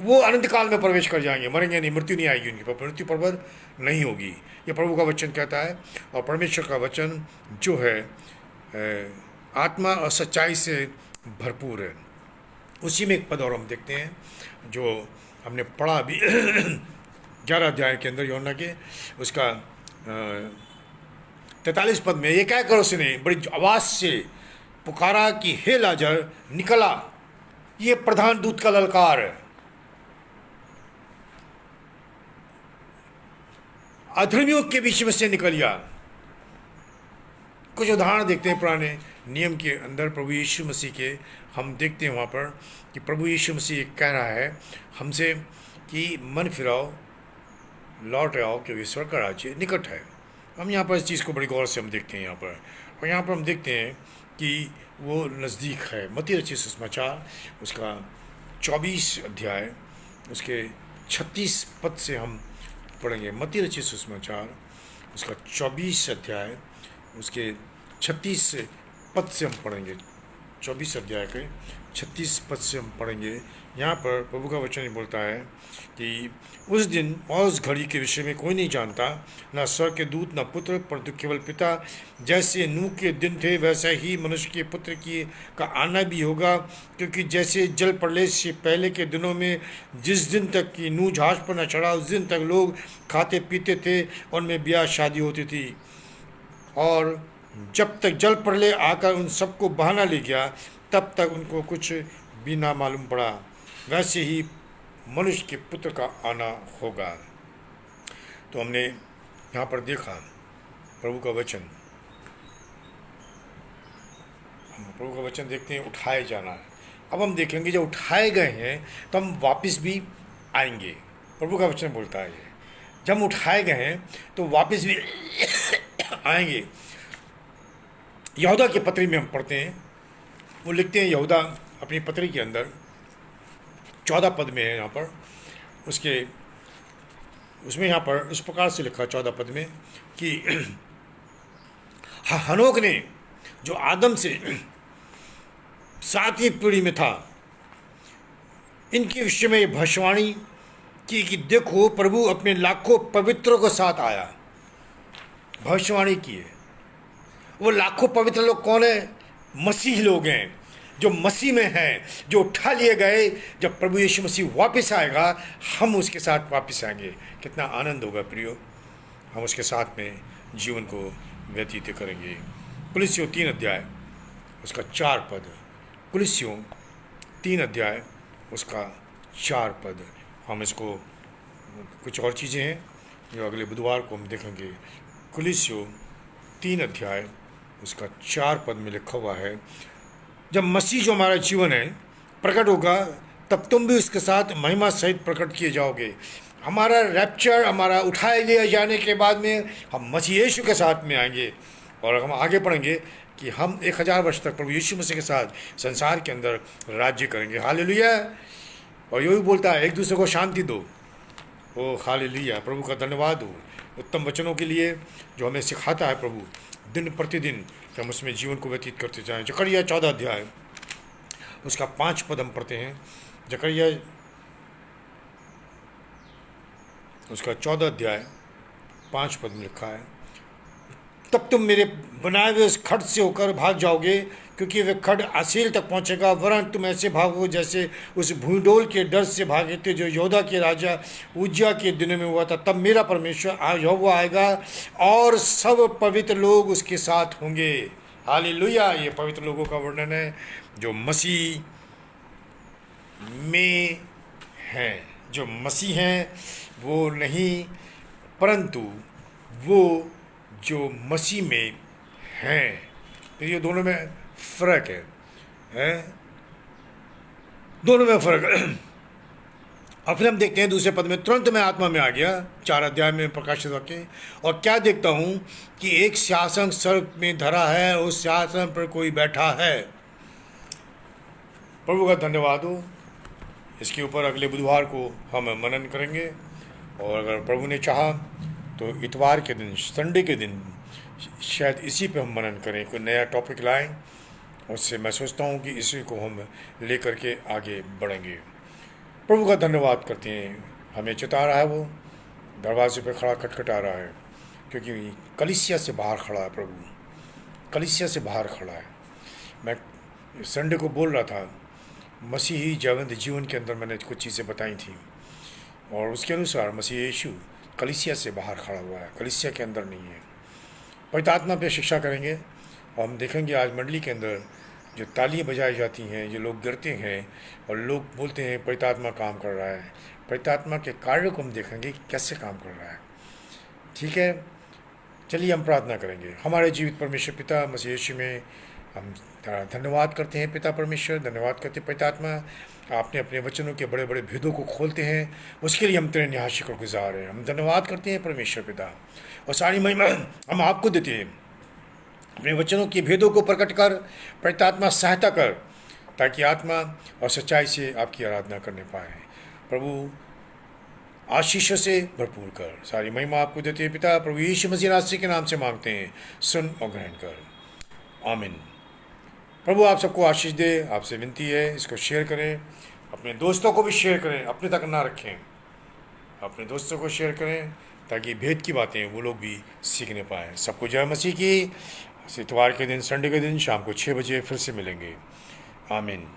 वो अनंत काल में प्रवेश कर जाएंगे, मरेंगे नहीं, मृत्यु नहीं आएगी उनकी पर, मृत्यु पर्वत नहीं होगी। ये प्रभु का वचन कहता है। और परमेश्वर का वचन जो है आत्मा और सच्चाई से भरपूर है। उसी में एक पद और हम देखते हैं जो हमने पढ़ा अभी 11 अध्याय के अंदर यूहन्ना के, उसका 43 पद में, ये क्या करो उसने बड़ी आवाज़ से पुकारा कि हे लाजर निकला। ये प्रधान दूत का ललकार है। अधर्मियों के बीच में से निकलिया। कुछ उदाहरण देखते हैं पुराने नियम के अंदर प्रभु यीशु मसीह के। हम देखते हैं वहाँ पर कि प्रभु यीशु मसीह कह रहा है हमसे कि मन फिराओ, लौट आओ, क्योंकि स्वर्ग का राज्य निकट है। हम यहाँ पर इस चीज़ को बड़ी गौर से हम देखते हैं यहाँ पर। और यहाँ पर हम देखते हैं कि वो नज़दीक है। मत्ती रचित सुसमाचार उसका 24 अध्याय उसके 36 पद से हम पढ़ेंगे। मत्ती रचित सुसमाचार उसका 24 अध्याय उसके 36 पद से हम पढ़ेंगे। 24 अध्याय के 36 पद से हम पढ़ेंगे। यहाँ पर प्रभु का वचन बोलता है कि उस दिन और उस घड़ी के विषय में कोई नहीं जानता, न स्वर्ग के दूत, न पुत्र, परंतु केवल पिता। जैसे नूह के दिन थे वैसा ही मनुष्य के पुत्र की का आना भी होगा। क्योंकि जैसे जल प्रलय से पहले के दिनों में जिस दिन तक कि नूह जहाज पर न चढ़ा उस दिन तक लोग खाते पीते थे, उनमें ब्याह शादी होती थी, और जब तक जल प्रलय आकर उन सबको बहाना ले गया तब तक उनको कुछ भी ना मालूम पड़ा। वैसे ही मनुष्य के पुत्र का आना होगा। तो हमने यहाँ पर देखा प्रभु का वचन। हम प्रभु का वचन देखते हैं, उठाए जाना है। अब हम देखेंगे जब उठाए गए हैं तो हम वापस भी आएंगे। प्रभु का वचन बोलता है जब हम उठाए गए हैं तो वापस भी आएंगे। यहूदा की पत्री में हम पढ़ते हैं, वो लिखते हैं, यहूदा अपनी पत्री के अंदर 14 पद में है यहाँ पर, उसमें यहाँ पर इस प्रकार से लिखा 14 पद में कि हनोक ने जो आदम से 7वीं पीढ़ी में था, इनके विषय में भविष्यवाणी की कि देखो प्रभु अपने लाखों पवित्रों के साथ आया। भविष्यवाणी की है। वो लाखों पवित्र लोग कौन है? मसीह लोग हैं, जो मसीह में हैं, जो उठा लिए गए। जब प्रभु यीशु मसीह वापस आएगा हम उसके साथ वापस आएंगे। कितना आनंद होगा प्रियो, हम उसके साथ में जीवन को व्यतीत करेंगे। कुलिस्सियों 3 अध्याय उसका 4 पद, कुलिस्सियों 3 अध्याय उसका 4 पद। हम इसको, कुछ और चीज़ें हैं जो अगले बुधवार को हम देखेंगे। कुलिस्सियों 3 अध्याय उसका 4 पद में लिखा हुआ है, जब मसीह जो हमारा जीवन है प्रकट होगा तब तुम भी उसके साथ महिमा सहित प्रकट किए जाओगे। हमारा रैप्चर, हमारा उठाए लिए जाने के बाद में हम मसीह यीशु के साथ में आएंगे। और हम आगे पढ़ेंगे कि हम 1000 वर्ष तक प्रभु यीशु मसीह के साथ संसार के अंदर राज्य करेंगे। हालेलुया। और यही बोलता है, एक दूसरे को शांति दो। ओ हालेलुया, प्रभु का धन्यवाद हो उत्तम वचनों के लिए जो हमें सिखाता है प्रभु दिन प्रतिदिन, कि हम उसमें जीवन को व्यतीत करते जाएं। जकरिया 14 अध्याय उसका 5 पद हम पढ़ते हैं। जकरिया उसका 14 अध्याय 5 पद में लिखा है, तब तुम मेरे बनाए हुए उस खड से होकर भाग जाओगे, क्योंकि वे खड आसेल तक पहुंचेगा, वरन तुम ऐसे भागोगे जैसे उस भूडोल के डर से भागे थे जो योदा के राजा उज्जिया के दिनों में हुआ था। तब मेरा परमेश्वर यहोवा आएगा और सब पवित्र लोग उसके साथ होंगे। हालेलुया। ये पवित्र लोगों का वर्णन है जो मसीह में हैं, जो मसीह हैं वो नहीं, परंतु वो जो मसीह में हैं। तो ये दोनों में फ़र्क है, दोनों में फ़र्क है। अब फिर हम देखते हैं दूसरे पद में, तुरंत मैं आत्मा में आ गया, 4 अध्याय में प्रकाशित वाक्य, और क्या देखता हूँ कि एक सिंहासन स्वर्ग में धरा है, उस सिंहासन पर कोई बैठा है। प्रभु का धन्यवाद हो। इसके ऊपर अगले बुधवार को हम मनन करेंगे, और अगर प्रभु ने चाहा तो इतवार के दिन, संडे के दिन शायद इसी पे हम मनन करें, कोई नया टॉपिक लाएं। उससे मैं सोचता हूँ कि इसी को हम लेकर के आगे बढ़ेंगे। प्रभु का धन्यवाद करते हैं, हमें चिता रहा है, वो दरवाजे पे खड़ा खटखटा रहा है, क्योंकि कलीसिया से बाहर खड़ा है। प्रभु कलीसिया से बाहर खड़ा है। मैं संडे को बोल रहा था, मसीही जीवंत जीवन के अंदर मैंने कुछ चीज़ें बताई थी, और उसके अनुसार मसीह यीशु कलीसिया से बाहर खड़ा हुआ है, कलीसिया के अंदर नहीं है। पवित्र आत्मा पे शिक्षा करेंगे, और हम देखेंगे आज मंडली के अंदर जो तालियां बजाई जाती हैं, जो लोग गिरते हैं और लोग बोलते हैं पवित्र आत्मा काम कर रहा है, पवित्र आत्मा के कार्य को हम देखेंगे कि कैसे काम कर रहा है। ठीक है, चलिए हम प्रार्थना करेंगे। हमारे जीवित परमेश्वर पिता, मसीह यीशु में हम धन्यवाद करते हैं। पिता परमेश्वर, धन्यवाद करते हैं पवित्र आत्मा, आपने अपने वचनों के बड़े बड़े भेदों को खोलते हैं, उसके लिए हम तेरे न्याय शुक्रगुजार हैं। हम धन्यवाद करते हैं परमेश्वर पिता, और सारी महिमा हम आपको देते हैं। अपने वचनों के भेदों को प्रकट कर, पवित्र आत्मा सहायता कर, ताकि आत्मा और सच्चाई से आपकी आराधना करने पाए। प्रभु आशीषों से भरपूर कर, सारी महिमा आपको देते हैं पिता, प्रभु यीशु मसीह नासरी के नाम से मांगते हैं, सुन और ग्रहण कर, आमीन। प्रभु आप सबको आशीष दे। आपसे विनती है, इसको शेयर करें, अपने दोस्तों को भी शेयर करें, अपने तक ना रखें, अपने दोस्तों को शेयर करें, ताकि भेद की बातें वो लोग भी सीखने पाएँ। सबको जय मसीह की। इतवार के दिन, संडे के दिन शाम को 6 बजे फिर से मिलेंगे। आमीन।